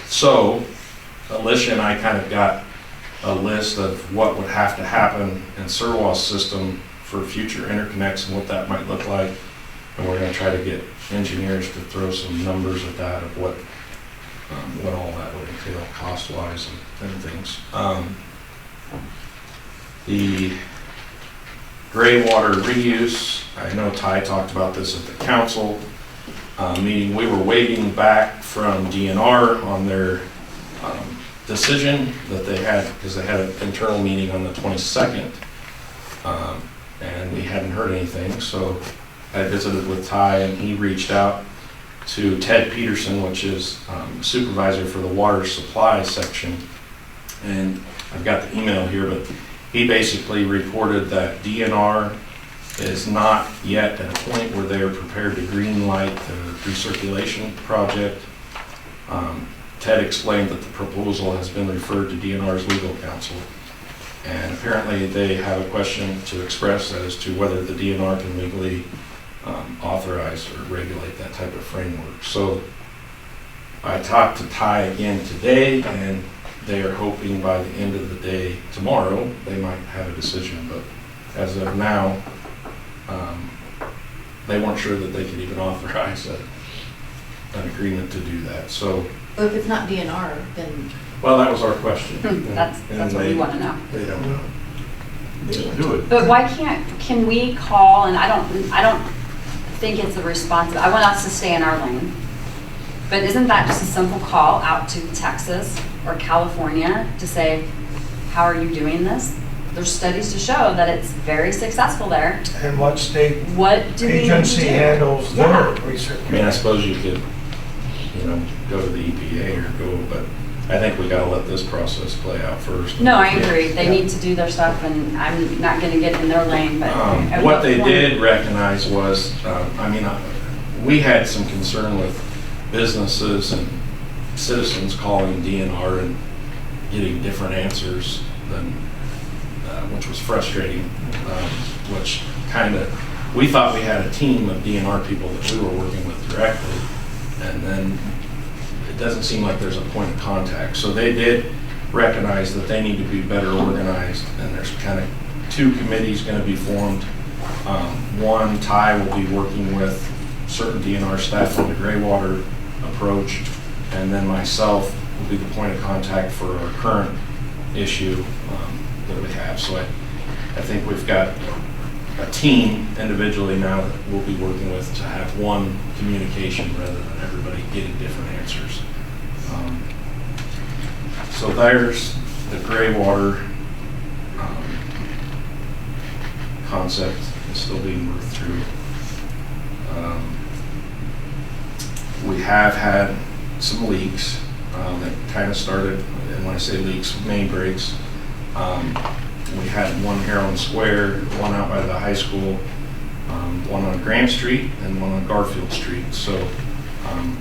S5: So Alicia and I kind of got a list of what would have to happen in Osceola's system for future interconnects and what that might look like. And we're going to try to get engineers to throw some numbers at that of what all that would entail cost-wise and things. The gray water reuse, I know Ty talked about this at the council meeting. We were waiting back from DNR on their decision that they had, because they had an internal meeting on the 22nd, and we hadn't heard anything. So I visited with Ty, and he reached out to Ted Peterson, which is supervisor for the water supply section. And I've got the email here, but he basically reported that DNR is not yet at a point where they are prepared to green light the recirculation project. Ted explained that the proposal has been referred to DNR's legal counsel, and apparently they have a question to express as to whether the DNR can legally authorize or regulate that type of framework. So I talked to Ty again today, and they are hoping by the end of the day tomorrow they might have a decision, but as of now they weren't sure that they could even authorize an agreement to do that. So
S7: Well, if it's not DNR, then
S5: well, that was our question.
S1: That's what we want to know.
S5: They don't know.
S2: Do it.
S1: But why can we call, and I don't think it's a response, I want us to stay in our lane. But isn't that just a simple call out to Texas or California to say, how are you doing this? There's studies to show that it's very successful there.
S3: And what state
S1: What do we need to
S3: agency
S1: do?
S3: handles their
S1: Yeah.
S3: research?
S5: I mean, I suppose you could, go to the EPA or but I think we gotta let this process play out first.
S1: No, I agree. They
S3: Yeah.
S1: need to do their stuff, and I'm not gonna get in their lane, but. at
S5: What they
S1: point-
S5: did recognize was, we had some concern with businesses and citizens calling DNR and getting different answers than, which was frustrating, which we thought we had a team of DNR people that we were working with directly, and then it doesn't seem like there's a point of contact. So they did recognize that they need to be better organized, and there's kind of 2 committees going to be formed. One, Ty will be working with certain DNR staff on the gray water approach, and then myself will be the point of contact for our current issue that we have. So I think we've got a team individually now that we'll be working with to have one communication rather than everybody getting different answers. So there's the gray water concept is still being worked through. We have had some leaks that kind of started, and when I say leaks, main breaks. We had one here on Square, one out by the high school, one on Graham Street, and one on Garfield Street. So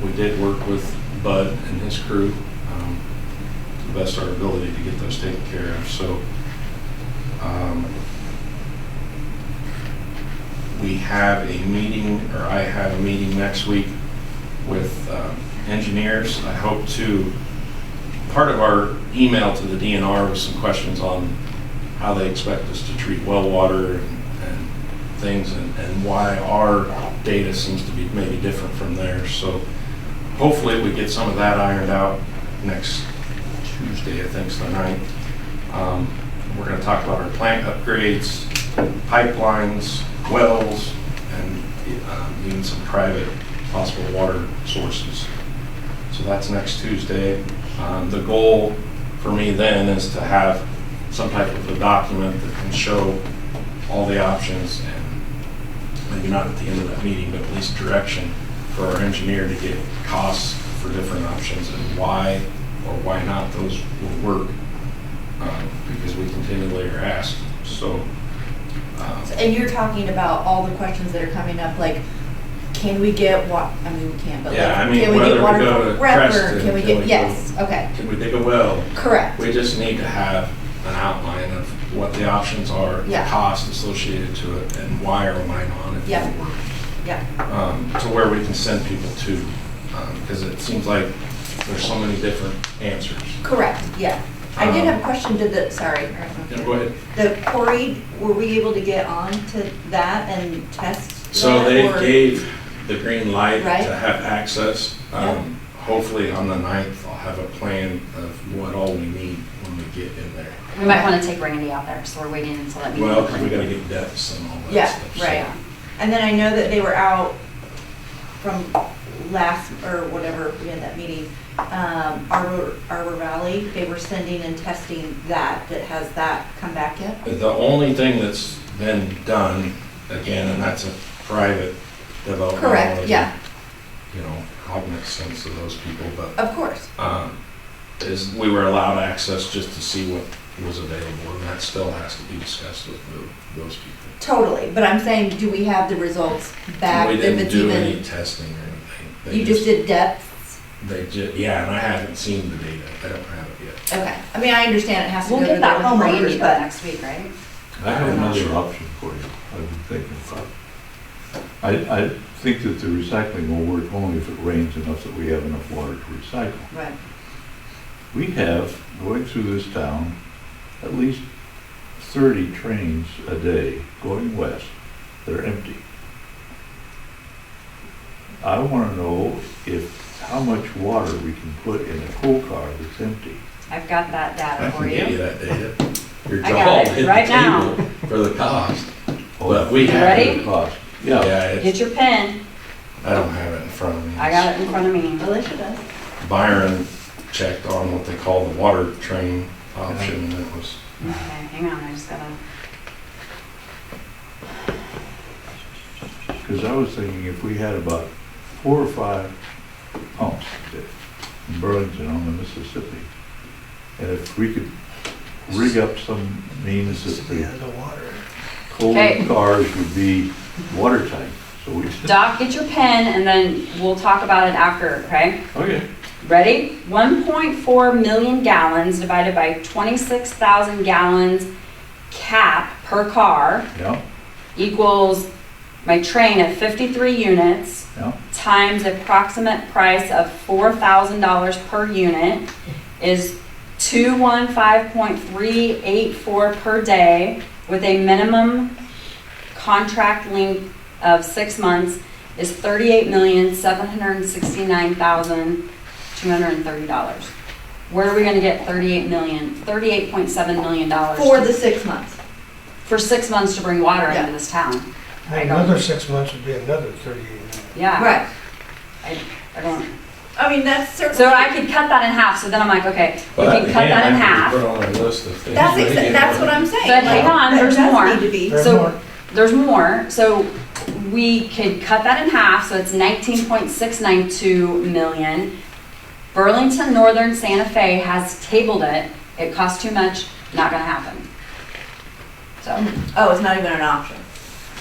S5: we did work with Bud and his crew to the best of our ability to get those taken care of. So we have a meeting, or I have a meeting next week with engineers. I hope to, part of our email to the DNR was some questions on how they expect us to treat well water and things, and why our data seems to be maybe different from theirs. So hopefully we get some of that ironed out next Tuesday, I think is the 9th. We're going to talk about our plant upgrades, pipelines, wells, and even some private possible water sources. So that's next Tuesday. The goal for me then is to have some type of a document that can show all the options, and maybe not at the end of that meeting, but at least direction for our engineer to get costs for different options and why or why not those will work, because we continually are asked. So
S7: And you're talking about all the questions that are coming up, like, can we get what, I mean, we can't, but like,
S5: yeah, I mean,
S7: can we
S5: whether
S7: get water
S5: we go
S7: from
S5: to
S7: rep, or
S5: Creston,
S7: can we get, yes, okay,
S5: can we dig a well?
S7: correct.
S5: We just need to have an outline of what the options are, the
S7: Yeah.
S5: cost associated to it, and why or why not if
S7: Yeah.
S5: it works.
S7: Yeah.
S5: To where we can send people to, because it seems like there's so many different answers.
S7: Correct, yeah. I did have a question to the, sorry.
S5: Yeah, go ahead.
S7: The quarry, were we able to get on to that and test
S5: So
S7: that,
S5: they
S7: or-
S5: gave the green light
S7: Right.
S5: to have access. Hopefully on the 9th, I'll have a plan of what all we need when we get in there.
S1: We might want to take Randy out there, so we're waiting until that meeting.
S5: Well, because we gotta get depths and all that
S7: Yeah,
S5: stuff. so-
S7: right. And then I know that they were out from last, or whatever, we had that meeting, Arbor Valley, they were sending and testing that has that come back yet?
S5: The only thing that's been done, again, and that's a private development.
S7: Correct, yeah,
S5: You know, cognizance of those people, but
S7: of course.
S5: is we were allowed access just to see what was available, and that still has to be discussed with those people.
S7: Totally, but I'm saying, do we have the results back?
S5: We
S7: if
S5: didn't
S7: it's
S5: do
S7: even-
S5: any testing or anything. They
S7: You just did depths?
S5: They just, yeah, and I haven't seen the data. I don't have it yet.
S7: Okay, I mean, I understand it has to
S1: We'll
S7: go to
S1: get
S7: the
S1: that with Randy
S7: homeowners,
S1: though
S7: but,
S1: next week, right?
S2: I have
S1: I'm not
S2: another
S1: sure.
S2: option for you, I've been thinking about. I think that the recycling will work only if it rains enough that we have enough water to recycle.
S7: right,
S2: We have, going through this town, at least 30 trains a day going west that are empty. I want to know how much water we can put in a coal car that's empty.
S1: I've got that
S5: I
S1: data for
S5: can give you
S1: you.
S5: that data. Your
S1: I got
S5: jaw
S1: it
S5: hit the
S1: right now.
S5: table for the cost.
S2: Oh,
S5: But we have
S1: ready?
S2: the cost. Yeah,
S5: Yeah,
S1: Get your pen.
S5: I don't have it in front of me.
S1: I got it in front of me.
S7: Alicia does.
S5: Byron checked on what they call the water train option, and it was,
S1: Okay, hang on, I just gotta.
S2: because I was thinking if we had about 4 or 5 pumps in Burlington on the Mississippi, and if we could rig up some means that the
S3: Yeah, the water.
S2: coal
S1: Okay.
S2: cars would be watertight, so we.
S1: Doc, get your pen and then we'll talk about it after, okay?
S2: Okay.
S1: Ready? 1.4 million gallons divided by 26,000 gallons cap per car
S2: Yeah,
S1: equals my train of 53 units
S2: yeah.
S1: times approximate price of $4,000 per unit is 215.384 per day with a minimum contract length of 6 months is $38,769,230. Where are we gonna get $38.7 million
S7: For the 6 months.
S1: for 6 months to bring water
S7: Yeah.
S1: into this town? I don't-
S3: Another 6 months would be another 38 minutes.
S1: Yeah.
S7: Right.
S1: I don't,
S7: I mean, that's certainly.
S1: So I could cut that in half, so then I'm like, okay, we
S5: But
S1: can cut
S5: again,
S1: that in
S5: that
S1: half.
S5: could be put on our list of things.
S7: That's what I'm saying.
S1: But hang
S7: like,
S1: on,
S7: that
S1: there's
S7: does
S1: more.
S7: need to be.
S3: There's
S1: So
S3: more.
S1: there's more. So we could cut that in half, so it's 19.692 million. Burlington Northern Santa Fe has tabled it. It costs too much, not gonna happen. So,
S7: Oh, it's not even an option.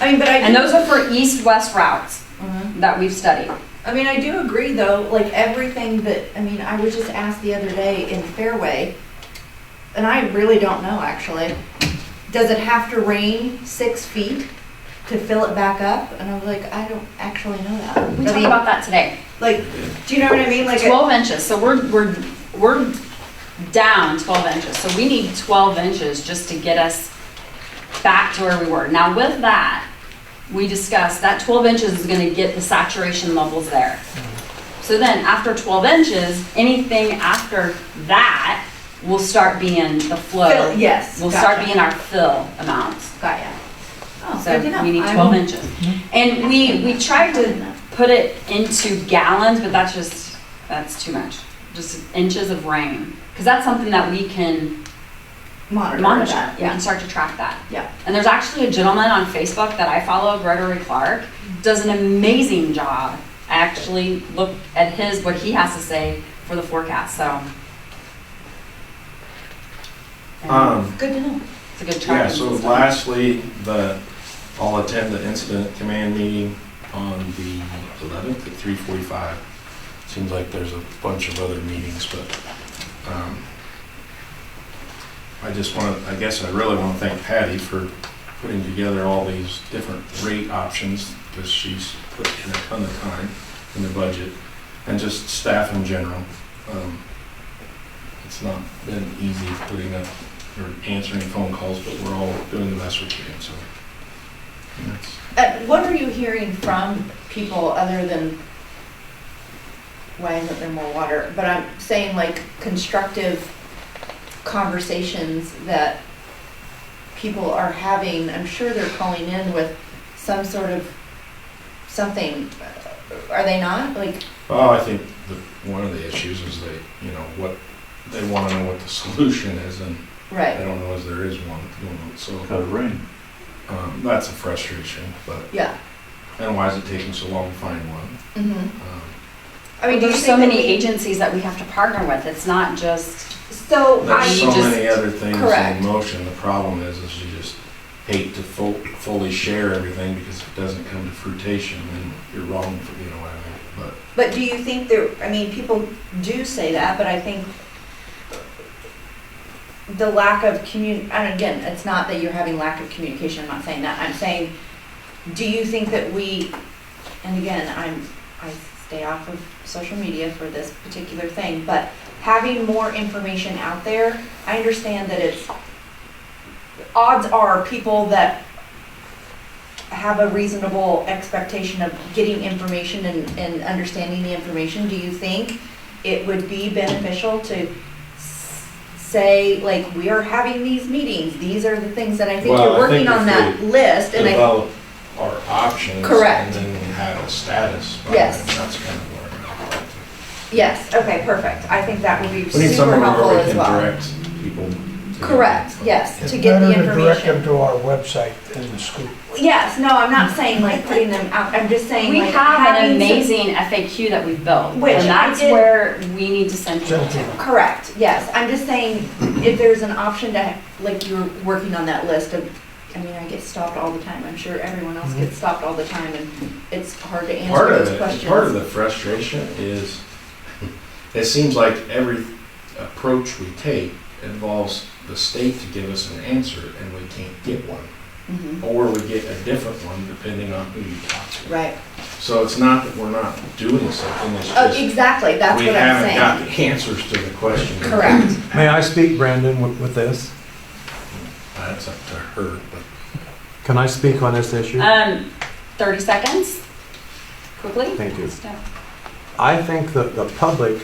S7: I mean, but I.
S1: and those are for east-west routes
S7: Mhm.
S1: that we've studied.
S7: I mean, I do agree though, like everything that, I mean, I was just asked the other day in Fairway, and I really don't know actually, does it have to rain 6 feet to fill it back up? And I was like, I don't actually know that.
S1: We
S7: I
S1: talked
S7: mean,
S1: about that today.
S7: like, do you know what I mean? Like,
S1: 12 inches, so we're down 12 inches, so we need 12 inches just to get us back to where we were. Now with that, we discussed that 12 inches is gonna get the saturation levels there. So then after 12 inches, anything after that will start being the flow.
S7: fill, yes.
S1: Will start
S7: gotcha.
S1: being our fill amounts.
S7: Got ya. Oh,
S1: So
S7: good to know.
S1: we need
S7: I'm-
S1: 12 inches. And we tried to put it into gallons, but that's too much. Just inches of rain. Because that's something that we can monitor.
S7: that.
S1: We can start to track that.
S7: Yeah.
S1: And there's actually a gentleman on Facebook that I follow, Gregory Clark, does an amazing job. I actually look at what he has to say for the forecast, so.
S7: Good to know.
S1: It's a good
S5: Yeah,
S1: tracking
S5: so
S1: system.
S5: lastly, I'll attend the incident command meeting on the 11th at 3:45. Seems like there's a bunch of other meetings, but I guess I really want to thank Patty for putting together all these different rate options, because she's put in a ton of time in the budget, and just staff in general. It's not been easy putting up or answering phone calls, but we're all doing the best we can, so.
S7: What are you hearing from people other than, why isn't there more water? But I'm saying like constructive conversations that people are having. I'm sure they're calling in with some sort of something. Are they not? Like,
S5: Well, I think one of the issues is they want to know what the solution is, and they
S7: right,
S5: don't know if there is one. So
S2: Got it rain.
S5: that's a frustration, but,
S7: yeah.
S5: and why is it taking so long to find one?
S7: I mean, do you
S1: There's
S7: think
S1: so
S7: that
S1: many
S7: we-
S1: agencies that we have to partner with. It's not just,
S7: So
S5: There's
S7: I
S5: so
S1: just-
S5: many other things
S7: correct.
S5: in motion. The problem is you just hate to fully share everything, because if it doesn't come to fruition, then you're wrong, you know what I mean?
S7: But do you think there, I mean, people do say that, but I think the lack of and again, it's not that you're having lack of communication, I'm not saying that. I'm saying, do you think that we, and again, I stay off of social media for this particular thing, but having more information out there, I understand that odds are people that have a reasonable expectation of getting information and understanding the information. Do you think it would be beneficial to say, like, we are having these meetings, these are the things that I think
S5: Well,
S7: you're
S5: I
S7: working
S5: think
S7: on
S5: if
S7: that
S5: we
S7: list, and I,
S5: Develop our options.
S7: Correct.
S5: And then have a status. by
S7: Yes.
S5: then. That's kind of where I'm at.
S7: yes, okay, perfect. I think that would be
S5: We need
S7: super
S5: somewhere
S7: helpful
S5: where we
S7: as
S5: can
S7: well.
S5: direct people. to-
S7: Correct, yes,
S3: It's
S7: to get the
S3: better to direct them
S7: information.
S3: to our website in the school.
S7: Yes, no, I'm not saying like putting them out, I'm just saying
S1: we
S7: like
S1: have an
S7: having some-
S1: amazing FAQ that we've built.
S7: Which
S1: And
S7: I
S1: that's
S7: did-
S1: where we need to send people to.
S7: Correct, yes. I'm just saying, if there's an option to, like, you're working on that list of, I mean, I get stopped all the time. I'm sure everyone else gets stopped all the time, and it's hard to
S5: Part
S7: answer
S5: of
S7: those
S5: it,
S7: questions.
S5: part of the frustration is, it seems like every approach we take involves the state to give us an answer, and we can't get one.
S7: Mhm.
S5: Or we get a different one depending on who you talk to.
S7: Right.
S5: So it's not that we're not doing something, it's
S7: Oh,
S5: just
S7: exactly, that's
S5: we
S7: what I'm
S5: haven't got
S7: saying.
S5: the answers to the question.
S7: Correct.
S10: May I speak, Brandon, with this?
S5: That's up to her, but
S10: Can I speak on this issue?
S1: 30 seconds, quickly.
S10: Thank you.
S1: Step.
S10: I think that the public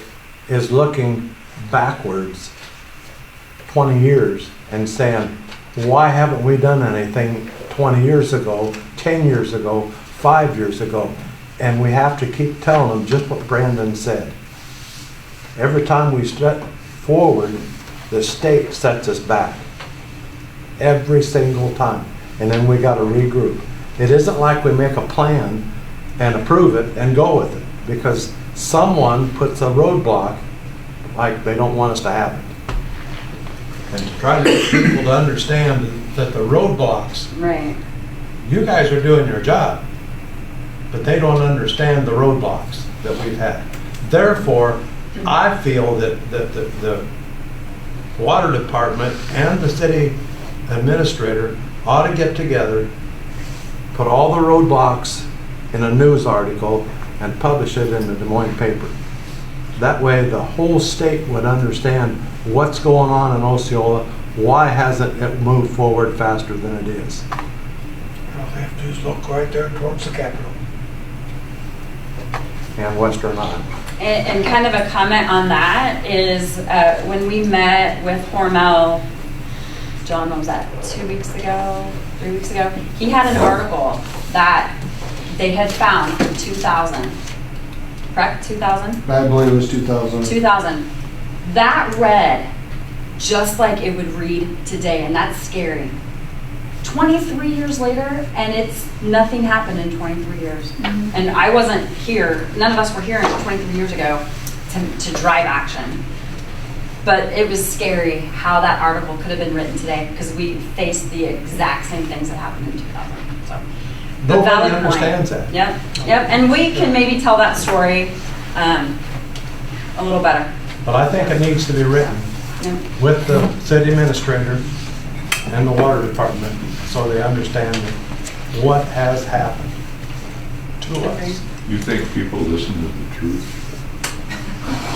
S10: is looking backwards 20 years and saying, why haven't we done anything 20 years ago, 10 years ago, 5 years ago? And we have to keep telling them just what Brandon said. Every time we step forward, the state sets us back. Every single time. And then we gotta regroup. It isn't like we make a plan and approve it and go with it, because someone puts a roadblock like they don't want us to have it. And to try to get people to understand that the roadblocks,
S1: Right.
S10: you guys are doing your job, but they don't understand the roadblocks that we've had. Therefore, I feel that the water department and the city administrator ought to get together, put all the roadblocks in a news article and publish it in the Des Moines paper. That way the whole state would understand what's going on in Osceola, why hasn't it moved forward faster than it is.
S3: All they have to do is look right there towards the Capitol.
S10: And Western Iowa.
S1: And kind of a comment on that is when we met with Hormel, John, what was that, 2 weeks ago, 3 weeks ago? He had an article that they had found from 2000, correct, 2000?
S11: I believe it was 2000.
S1: 2000. That read just like it would read today, and that's scary. 23 years later, and it's nothing happened in 23 years. And I wasn't here, none of us were here 23 years ago to drive action. But it was scary how that article could have been written today, because we faced the exact same things that happened in 2000. So, but
S10: Nobody
S1: valid point.
S10: understands that.
S1: Yep, yep, and we can maybe tell that story a little better.
S10: But I think it needs to be written
S1: Yep.
S10: with the city administrator and the water department, so they understand what has happened to us.
S2: You think people listen to the truth?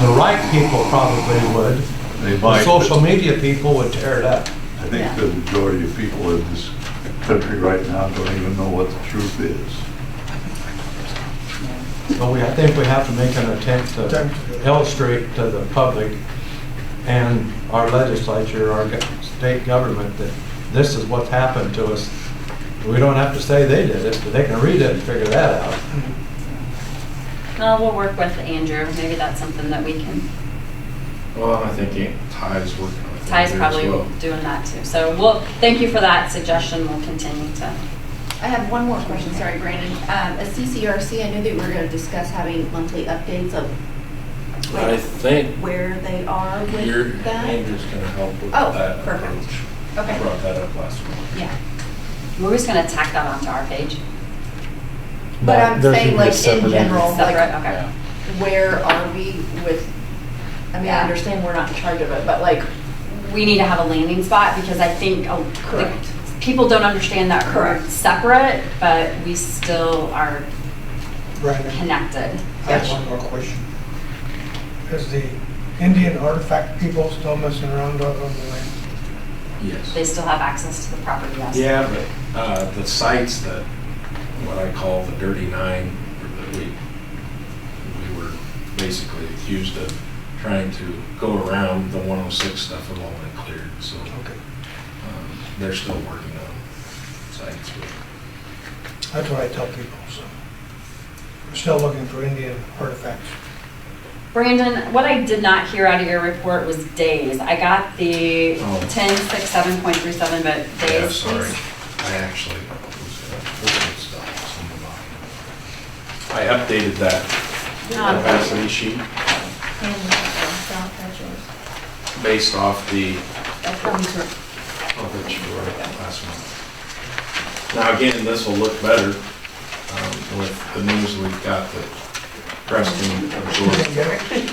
S10: The right people probably would.
S2: They
S10: The
S2: might,
S10: social
S2: but
S10: media people would tear it up.
S2: I think the majority of people in this country right now don't even know what the truth is.
S10: But I think we have to make an attempt to illustrate to the public and our legislature, our state government, that this is what's happened to us. We don't have to say they did it, but they can read it and figure that out.
S1: No, we'll work with Andrew. Maybe that's something that we can.
S5: Well, I think Ty's working with it
S1: Ty's
S5: here as
S1: probably
S5: well.
S1: doing that too. So we'll thank you for that suggestion. We'll continue to.
S7: I have one more question, sorry, Brandon. A CCRC, I knew that we were gonna discuss having monthly updates of
S5: I think
S7: where they are
S5: your
S7: with that.
S5: Andrew's gonna help with
S7: Oh,
S5: that
S7: perfect.
S5: approach.
S7: Okay.
S5: I brought that up last week.
S7: Yeah,
S1: We're just gonna tack that onto our page.
S7: but I'm
S10: There should
S7: saying
S10: be a
S7: like in
S10: separate
S7: general,
S1: Separate.
S7: like
S1: Okay.
S7: where are we with, I mean, I
S1: Yeah.
S7: understand we're not in charge of it, but like,
S1: We need to have a landing spot because I think
S7: correct.
S1: people don't understand that we're
S7: Correct.
S1: separate, but we still are
S3: Brandon,
S1: connected.
S3: I have one more question. Is the Indian artifact people still messing around on the land?
S5: Yes.
S1: They still have access to the property, yes.
S5: Yeah, but the sites that, what I call the dirty nine, that we were basically accused of trying to go around the 106 stuff have all been cleared, so
S3: Okay,
S5: they're still working on sites.
S3: that's what I tell people, so. We're still looking for Indian artifacts.
S1: Brandon, what I did not hear out of your report was days. I got the
S5: Oh.
S1: 1067.37, but days.
S5: Yeah, sorry.
S1: please.
S5: I actually was gonna put some stuff, some of mine. I updated that capacity sheet based off the,
S7: That's how we sort of-
S5: oh, that you were last month. Now, again, this will look better with the news we've got that Preston
S3: You
S5: absorbed.
S3: didn't get it?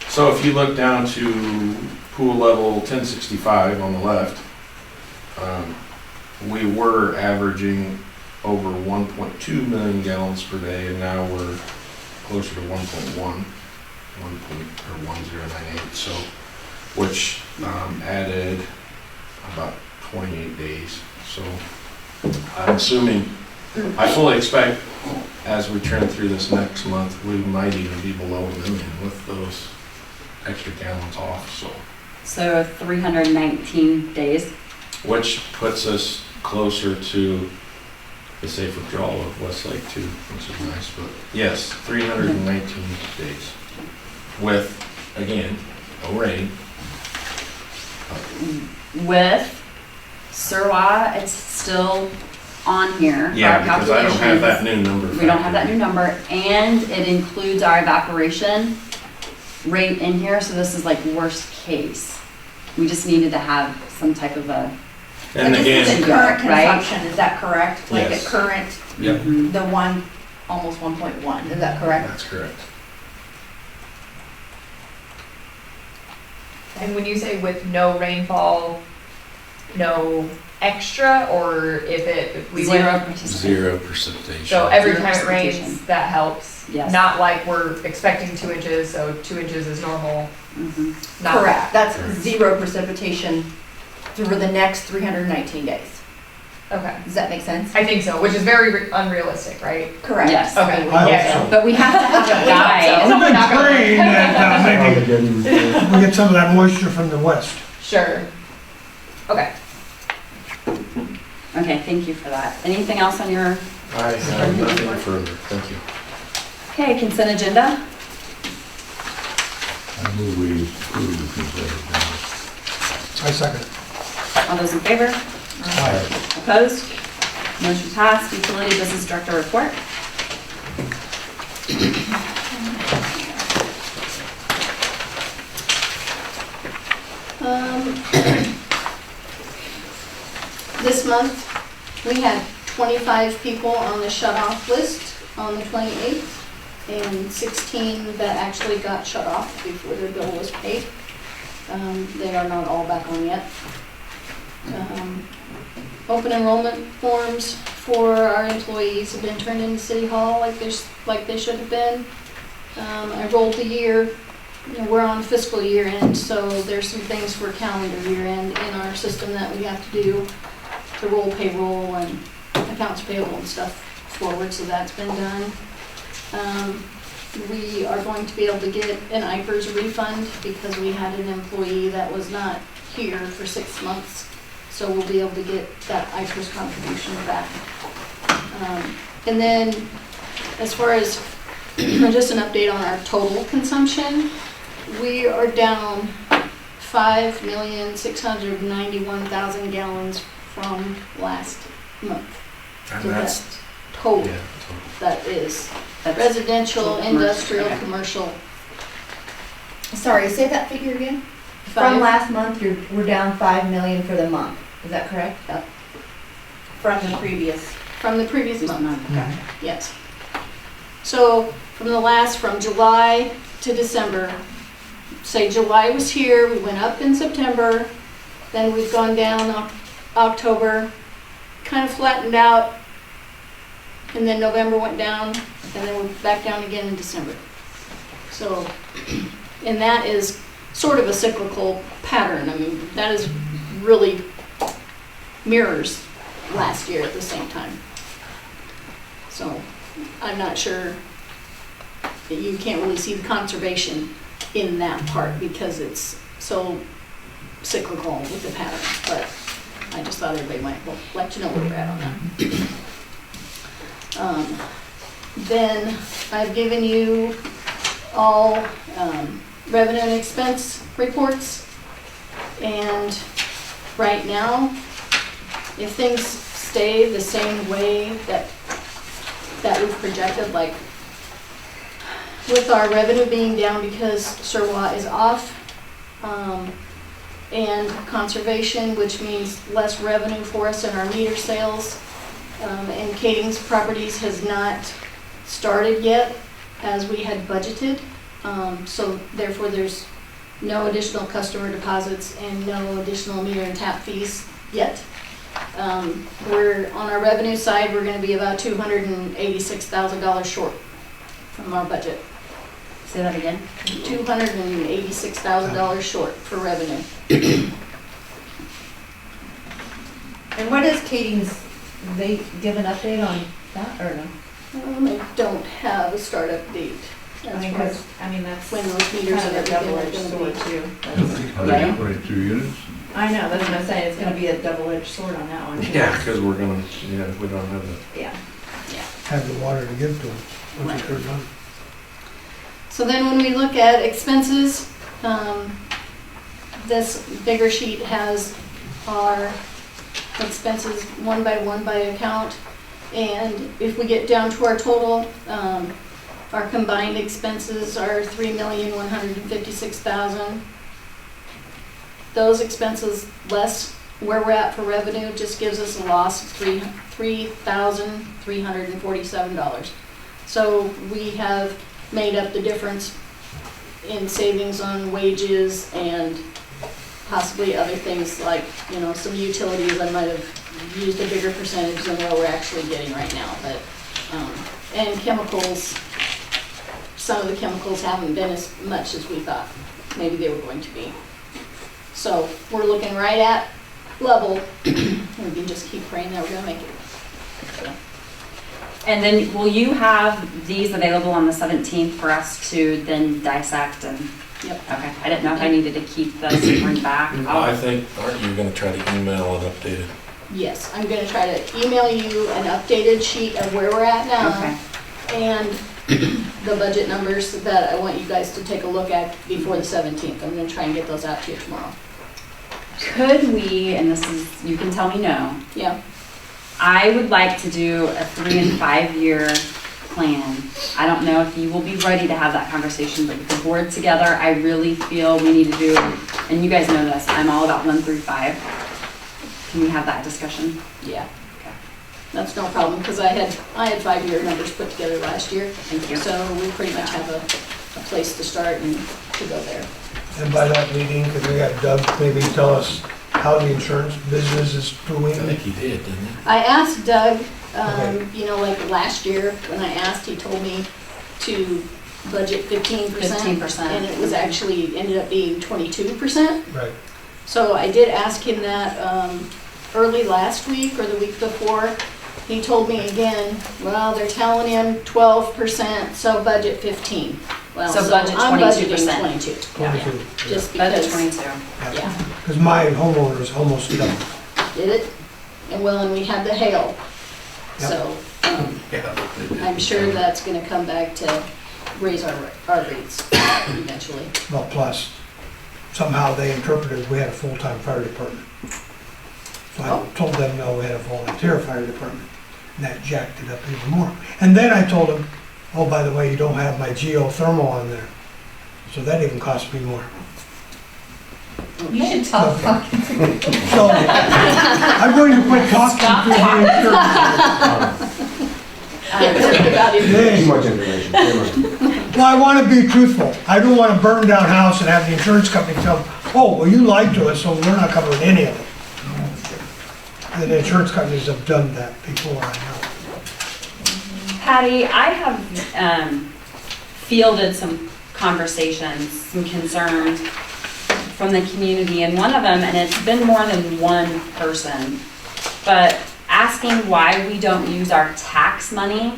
S5: So if you look down to pool level 1065 on the left, we were averaging over 1.2 million gallons per day, and now we're closer to 1098, so, which added about 28 days. So I'm assuming, I fully expect as we trend through this next month, we might even be below a million with those extra gallons off, so.
S1: So 319 days.
S5: Which puts us closer to the safe withdrawal of Westlake too, which is nice, but yes, 319 days. With, again, no rain.
S1: With Surwa, it's still on here. for
S5: Yeah,
S1: our
S5: because I don't have that
S1: calculations.
S5: new number.
S1: We don't have
S5: factored
S1: that
S5: in.
S1: new number, and it includes our evaporation rate in here, so this is like worst case. We just needed to have some type of a.
S5: And
S7: this is
S5: again,
S7: at current
S1: Right?
S7: consumption, is that correct? Like at
S5: Yes.
S7: current,
S5: yep,
S7: the one, almost 1.1, is that correct?
S5: that's correct.
S8: And when you say with no rainfall, no extra, or if we
S1: Zero
S8: went,
S1: participation.
S5: Zero precipitation.
S8: so every
S1: Zero
S8: time it rains,
S1: precipitation.
S8: that helps?
S1: Yes.
S8: Not like we're expecting 2 inches, so 2 inches is normal,
S1: Mhm.
S8: not
S7: Correct, that's
S5: Correct.
S7: zero precipitation through the next 319 days.
S8: Okay.
S7: Does that make sense?
S8: I think so, which is very unrealistic, right?
S7: Correct.
S1: Yes.
S8: Okay.
S3: I
S8: Yeah.
S3: hope so.
S1: But we have to have a guide.
S8: So we're not gonna-
S3: Praying that
S10: Probably
S3: maybe
S10: didn't.
S3: we get some of that moisture from the west.
S8: Sure. Okay.
S1: Okay, thank you for that. Anything else on your,
S5: I have nothing further, thank you.
S1: okay, consent agenda?
S2: I move we approve the consent agenda.
S3: I second it.
S1: All those in favor?
S3: Aye.
S1: Opposed? Motion passed. Utility Business Director report.
S4: This month, we had 25 people on the shut-off list on the 28th, and 16 that actually got shut off before their bill was paid. They are not all back on yet. Open enrollment forms for our employees have been turned into City Hall like they should have been. I rolled the year. You know, we're on fiscal year end, so there's some things for calendar year end in our system that we have to do to roll payroll and accounts payable and stuff forward, so that's been done. We are going to be able to get an IPERS refund because we had an employee that was not here for 6 months, so we'll be able to get that IPERS contribution back. And then, as far as just an update on our total consumption, we are down 5,691,000 gallons from last month.
S5: And
S4: So
S5: that's,
S4: that's total.
S5: yeah,
S4: That is
S1: That's
S4: residential,
S1: commercial,
S4: industrial,
S1: okay.
S4: commercial.
S7: Sorry, say that figure again? From
S4: Five-
S7: last month, we're down 5 million for the month, is that correct?
S4: Yep.
S7: From the previous.
S4: From the previous
S1: This
S4: month,
S1: month.
S4: yes. So from July to December, say July was here, we went up in September, then we've gone down October, kind of flattened out, and then November went down, and then we're back down again in December. So, and that is sort of a cyclical pattern. I mean, that is really mirrors last year at the same time. So, I'm not sure that you can't really see the conservation in that part because it's so cyclical with the pattern, but I just thought everybody might let you know where we're at on that. Then I've given you all revenue and expense reports, and right now, if things stay the same way that we've projected, like with our revenue being down because Surwa is off, and conservation, which means less revenue for us in our meter sales, and Kading's Properties has not started yet as we had budgeted, so therefore there's no additional customer deposits and no additional meter and tap fees yet. We're on our revenue side, we're going to be about $286,000 short from our budget.
S1: Say that again.
S4: $286,000 short for revenue.
S7: And what is Katie's, they give an update on that, or no?
S4: I don't have a startup date.
S7: I
S4: As
S7: mean,
S4: far as
S7: 'cause, I mean, that's
S4: when
S7: kind
S4: those meters
S7: of
S4: and
S7: a
S4: everything are
S7: double-edged
S4: gonna
S7: sword
S4: be.
S7: too.
S1: Right.
S2: 122 units?
S7: I know, that's what I'm saying, it's gonna be a double-edged sword on that one.
S5: yeah, because we're gonna, yeah, we don't have the
S7: Yeah.
S3: have the water to give to them once they're done.
S4: So then when we look at expenses, this bigger sheet has our expenses one by account. And if we get down to our total, our combined expenses are $3,156,000. Those expenses less where we're at for revenue just gives us a loss of $3,347. So we have made up the difference in savings on wages and possibly other things like, you know, some utilities. I might have used a bigger percentage than what we're actually getting right now, but, and chemicals, some of the chemicals haven't been as much as we thought maybe they were going to be. So we're looking right at level. We can just keep praying that we're gonna make it. So.
S1: And then will you have these available on the 17th for us to then dissect and?
S4: Yep.
S1: Okay, I didn't know if I needed to keep this and bring back.
S5: I think, aren't you gonna try to email an updated?
S4: Yes, I'm gonna try to email you an updated sheet of where we're at now.
S1: Okay.
S4: And the budget numbers that I want you guys to take a look at before the 17th. I'm gonna try and get those out to you tomorrow.
S1: Could we, and this is, you can tell me no,
S4: Yeah,
S1: I would like to do a 3 and 5 year plan. I don't know if you will be ready to have that conversation, but with the board together, I really feel we need to do, and you guys know this, I'm all about 1 through 5. Can we have that discussion?
S4: yeah. That's no problem, because I had 5-year numbers put together last year.
S1: Thank you.
S4: So we pretty much have a place to start and to go there.
S3: And by that meeting, could we have Doug maybe tell us how the insurance business is
S5: I
S3: doing?
S5: think he did, didn't he?
S4: I asked Doug,
S3: Okay.
S4: you know, like last year, when I asked, he told me to budget 15%.
S1: 15%.
S4: And it was actually, ended up being 22%.
S3: Right.
S4: So I did ask him that early last week or the week before. He told me again, well, they're telling him 12%, so budget 15. Well,
S1: So budget
S4: I'm
S1: 22%.
S4: budgeting 22.
S3: 22.
S4: Just
S1: Budget
S4: because,
S1: 22.
S4: yeah,
S3: Because my homeowner is almost done.
S4: did it. And well, and we had the hail.
S3: Yep.
S4: So
S5: Yeah.
S4: I'm sure that's gonna come back to raise our rates eventually.
S3: Well, plus somehow they interpreted we had a full-time fire department. So I
S4: Oh.
S3: told them, no, we had a volunteer fire department. And that jacked it up even more. And then I told them, oh, by the way, you don't have my geothermal on there. So that even cost me more.
S9: You should tell them.
S3: So I'm going to quit talking to the insurance. They-
S11: Too much information, too much.
S3: Well, I want to be truthful. I don't want to burn down a house and have the insurance company tell them, oh, well, you lied to us, so we're not covering any of it. And the insurance companies have done that before, I know.
S1: Patty, I have fielded some conversations, some concerns from the community, and one of them, and it's been more than one person, but asking why we don't use our tax money.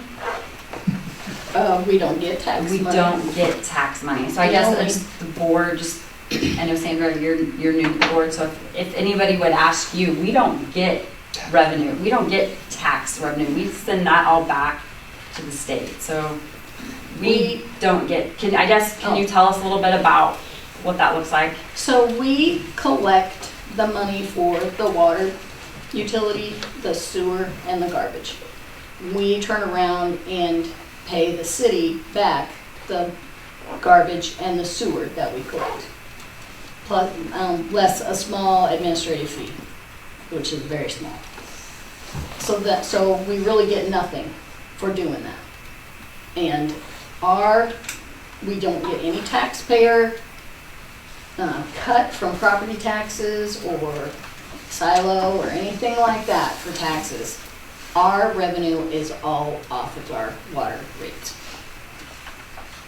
S4: We don't get tax money.
S1: We don't get tax money. So I guess it's the board, just, I know Sandra, you're new to the board, so if anybody would ask you, we don't get revenue. We don't get tax revenue. We send that all back to the state. So we don't get, can you tell us a little bit about what that looks like?
S4: So we collect the money for the water utility, the sewer, and the garbage. We turn around and pay the city back the garbage and the sewer that we collect. Plus, less a small administrative fee, which is very small. So we really get nothing for doing that. And we don't get any taxpayer cut from property taxes or silo or anything like that for taxes. Our revenue is all off of our water rates.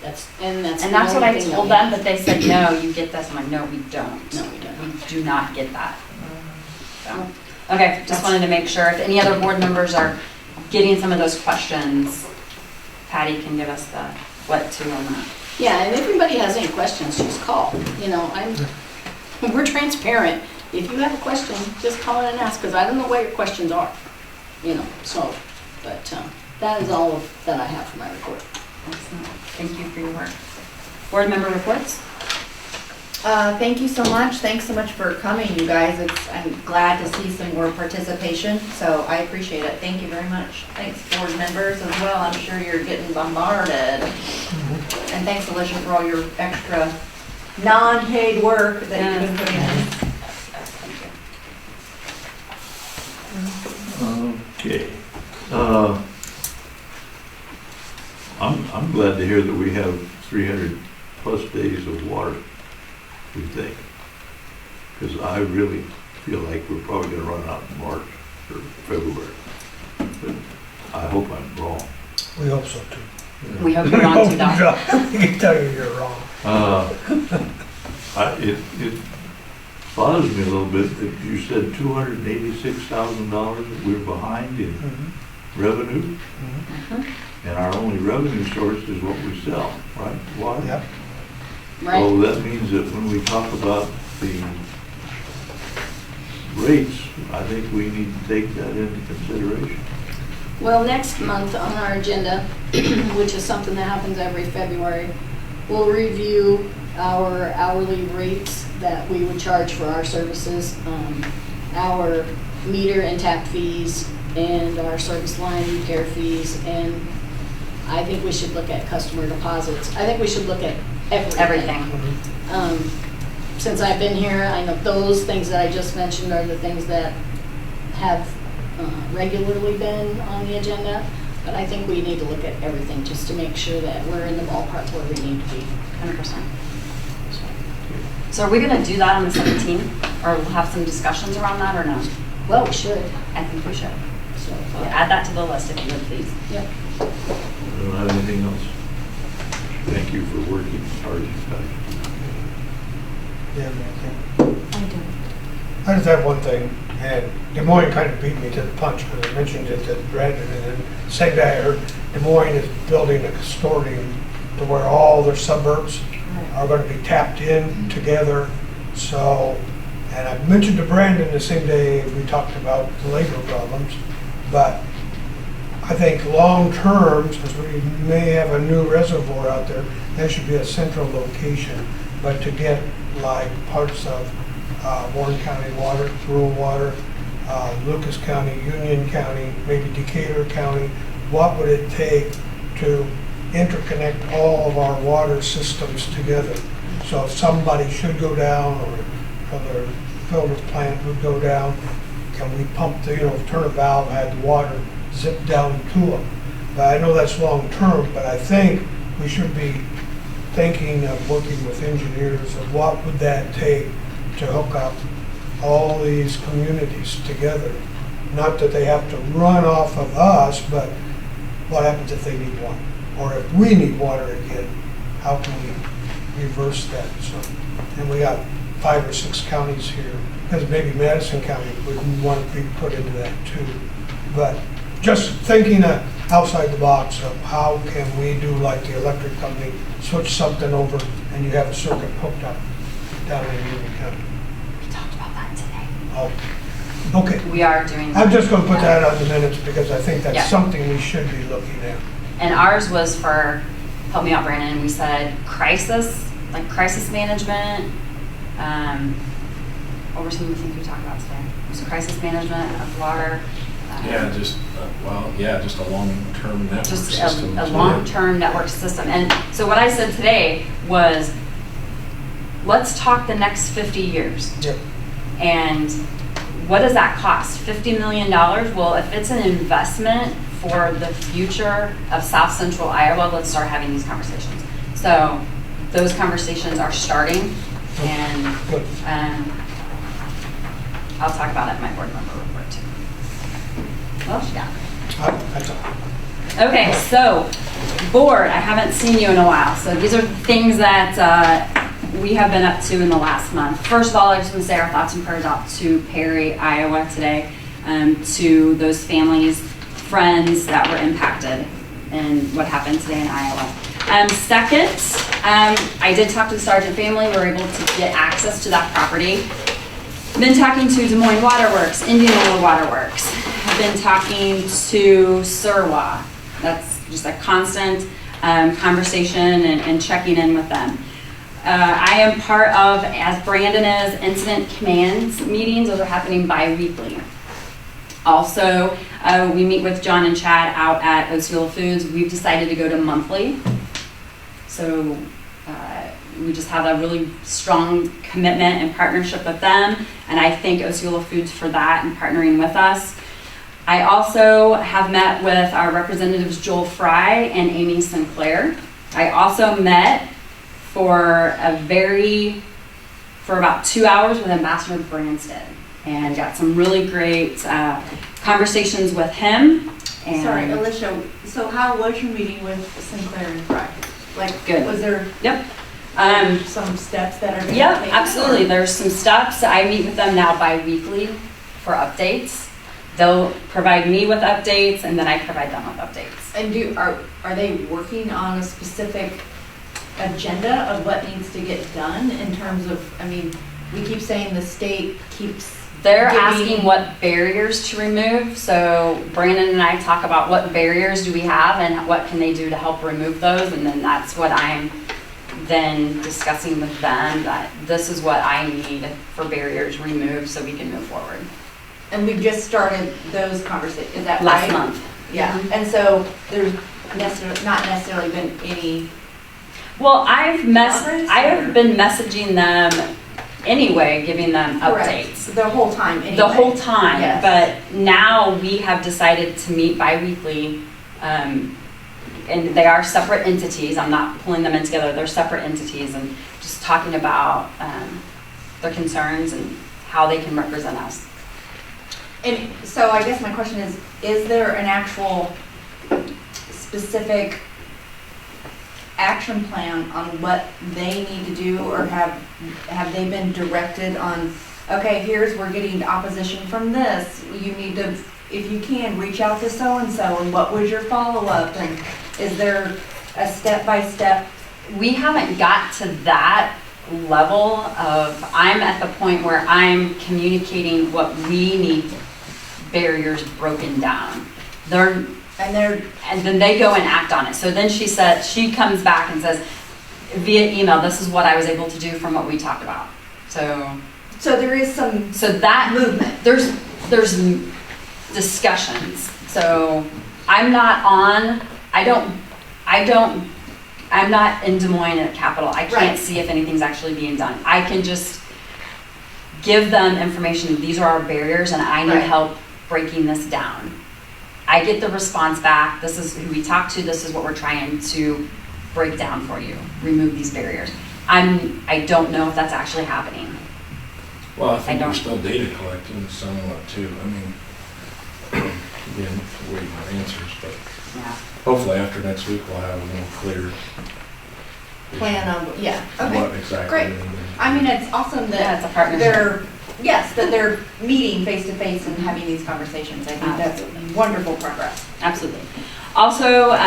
S4: That's
S1: what I told them, but they said, no, you get this. I'm like, no, we don't.
S4: No, we don't.
S1: We do not get that. So, okay, just wanted to make sure if any other board members are getting some of those questions, Patty can give us the what to on that.
S4: Yeah, and if anybody has any questions, just call. You know, we're transparent. If you have a question, just call in and ask, because I don't know what your questions are. You know, so, but That is all that I have for my report.
S1: Excellent. Thank you for your work. Board member reports?
S7: Thank you so much. Thanks so much for coming, you guys. I'm glad to see some more participation, so I appreciate it. Thank you very much. Thanks, board members as well. I'm sure you're getting bombarded. And thanks, Alicia, for all your extra non-paid work that you've been putting in.
S2: Okay. I'm glad to hear that we have 300 plus days of water, we think. Because I really feel like we're probably gonna run out in March or February. But I hope I'm wrong.
S3: We hope so too.
S1: We hope you're on to that.
S3: I can tell you you're wrong.
S2: It bothers me a little bit that you said $286,000 that we're behind in revenue, and our only revenue source is what we sell, right? Water?
S3: Yep.
S1: Right?
S2: So that means that when we talk about the rates, I think we need to take that into consideration.
S4: Well, next month on our agenda, which is something that happens every February, we'll review our hourly rates that we would charge for our services, our meter and tap fees, and our service line repair fees, and I think we should look at customer deposits. I think we should look at everything. Since I've been here, I know those things that I just mentioned are the things that have regularly been on the agenda, but I think we need to look at everything just to make sure that we're in the ballpark where we need to be.
S1: 100%. So are we gonna do that on the 17th, or we'll have some discussions around that, or no?
S4: Well, we should.
S1: I think we should.
S4: So,
S1: Yeah, add that to the list if you would, please.
S4: Yep.
S2: I don't have anything else. Thank you for working as hard as you guys.
S3: Yeah, man,
S1: I do.
S3: I just have one thing, and Des Moines kind of beat me to the punch when I mentioned it to Brandon, and then same day I heard Des Moines is building a consortium to where all their suburbs are going to be tapped in together. So, and I mentioned to Brandon the same day we talked about the labor problems, but I think long-term, since we may have a new reservoir out there, there should be a central location. But to get like parts of Warren County water, rural water, Lucas County, Union County, maybe Decatur County, what would it take to interconnect all of our water systems together? So if somebody should go down, or their filter plant would go down, can we pump the, turn a valve, have the water zip down to them? But I know that's long term, but I think we should be thinking of working with engineers of what would that take to hook up all these communities together. Not that they have to run off of us, but what happens if they need water? Or if we need water again, how can we reverse that? So, and we got 5 or 6 counties here, because maybe Madison County would want to be put into that too. But just thinking outside the box of how can we do like the electric company, switch something over and you have a circuit hooked up down in Union County.
S1: We talked about that today.
S3: Oh, okay.
S1: We are doing.
S3: I'm just going to put that on the minutes because I think that's
S1: Yeah.
S3: something we should be looking at.
S1: And ours was for, help me out, Brandon, we said crisis management. What were some of the things we talked about today? It was crisis management of water.
S5: Yeah, just a long-term network
S1: Just
S5: system.
S1: a long-term network system. And so what I said today was, let's talk the next 50 years.
S3: Yep.
S1: And what does that cost? $50 million? Well, if it's an investment for the future of South Central Iowa, let's start having these conversations. So those conversations are starting, and I'll talk about it in my board member report too. What else you got?
S3: That's all.
S1: Okay, so board, I haven't seen you in a while. So these are the things that we have been up to in the last month. First of all, I just want to say our thoughts and prayers out to Perry, Iowa today, to those families, friends that were impacted in what happened today in Iowa. Second, I did talk to the Sargent family. We were able to get access to that property. Been talking to Des Moines Waterworks, Indianola Waterworks. I've been talking to Surwa. That's just a constant conversation and checking in with them. I am part of, as Brandon is, incident commands meetings. Those are happening bi-weekly. Also, we meet with John and Chad out at Osceola Foods. We've decided to go to monthly. So we just have a really strong commitment and partnership with them. And I thank Osceola Foods for that and partnering with us. I also have met with our representatives Joel Fry and Amy Sinclair. I also met for about 2 hours with Ambassador Branstad and got some really great conversations with him. And
S7: Sorry, Alicia, so how was your meeting with Sinclair and Fry? Like,
S1: Good.
S7: was there
S1: Yep.
S7: some steps that are being
S1: Yep,
S7: taken?
S1: absolutely. There's some steps. I meet with them now bi-weekly for updates. They'll provide me with updates, and then I provide them with updates.
S7: And are they working on a specific agenda of what needs to get done in terms of, I mean, we keep saying the state keeps
S1: They're
S7: giving-
S1: asking what barriers to remove. So Brandon and I talk about what barriers do we have and what can they do to help remove those, and then that's what I'm then discussing with them, that this is what I need for barriers removed so we can move forward.
S7: And we've just started those conversations, is that right?
S1: Last month.
S7: Yeah,
S1: Mhm.
S7: and so there's not necessarily been any,
S1: Well, I've
S7: Progress, or-
S1: been messaging them anyway, giving them
S7: correct,
S1: updates.
S7: the whole time anyway.
S1: The whole time,
S7: Yes.
S1: but now we have decided to meet bi-weekly, and they are separate entities. I'm not pulling them in together, they're separate entities, and just talking about their concerns and how they can represent us.
S7: And so I guess my question is there an actual specific action plan on what they need to do, or have they been directed on, okay, we're getting opposition from this, you need to, if you can, reach out to so-and-so, and what was your follow-up, and is there a step-by-step?
S1: We haven't got to that level of, I'm at the point where I'm communicating what we need barriers broken down. And then they go and act on it. So then she comes back and says, via email, this is what I was able to do from what we talked about. So
S7: there is some
S1: that
S7: movement.
S1: There's discussions. So I'm not on, I'm not in Des Moines at Capitol. I can't
S7: Right.
S1: see if anything's actually being done. I can just give them information. These are our barriers and I need
S7: Right.
S1: help breaking this down. I get the response back. This is who we talked to. This is what we're trying to break down for you. Remove these barriers. I don't know if that's actually happening.
S5: Well, I think
S1: I
S5: we're
S1: don't-
S5: still data collecting somewhat too. I mean, again, waiting for answers, but
S1: Yeah.
S5: hopefully after next week we'll have a more clear
S7: Plan on, yeah, okay.
S5: what exactly.
S7: Great.
S5: we need to
S7: I mean,
S5: do.
S7: it's awesome
S1: Yeah, it's
S7: that
S1: a partnership.
S7: they're meeting face to face and having these conversations. I think that's wonderful progress.
S1: Absolutely. Also,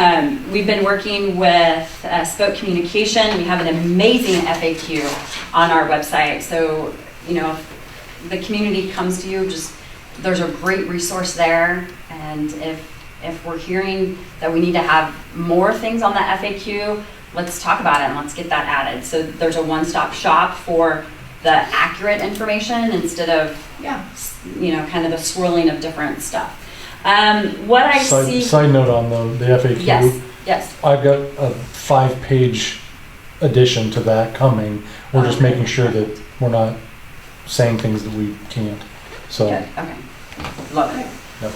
S1: we've been working with Spoke Communication. We have an amazing FAQ on our website. So, if the community comes to you, there's a great resource there. And if we're hearing that we need to have more things on that FAQ, let's talk about it and let's get that added. So there's a one-stop shop for the accurate information instead of,
S7: Yeah.
S1: kind of the swirling of different stuff. What I see.
S11: Side note on the FAQ.
S1: Yes.
S11: I've got a 5-page addition to that coming. We're just
S1: Okay.
S11: making sure that we're not saying things that we can't. So,
S1: Good. Okay. Love it.
S11: Yep.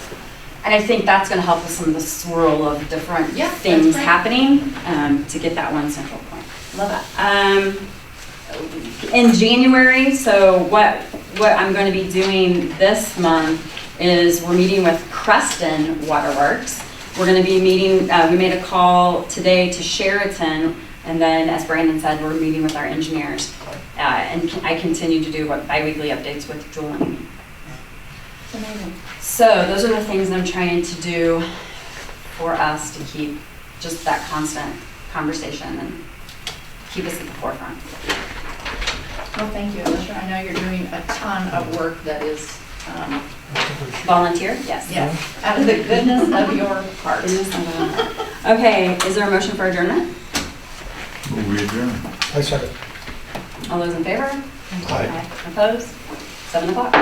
S1: And I think that's going to help with some of the swirl of different
S7: Yeah, that's
S1: things
S7: great.
S1: happening to get that one central point. Love that. In January, so what I'm going to be doing this month is we're meeting with Creston Waterworks. We're going to be meeting, we made a call today to Sheraton, and then as Brandon said, we're meeting with our engineers. And I continue to do bi-weekly updates with Joel and Amy.
S7: Amazing.
S1: So those are the things I'm trying to do for us to keep just that constant conversation and keep us at the forefront.
S7: Well, thank you, Alicia. I know you're doing a ton of work that is
S1: Volunteer? Yes.
S7: Yes, out of the goodness of your heart.
S1: Goodness of our heart. Okay, is there a motion for adjournment?
S2: Move we adjourn.
S3: I second.
S1: All those in favor?
S2: Aye.
S1: Opposed? 7 o'clock.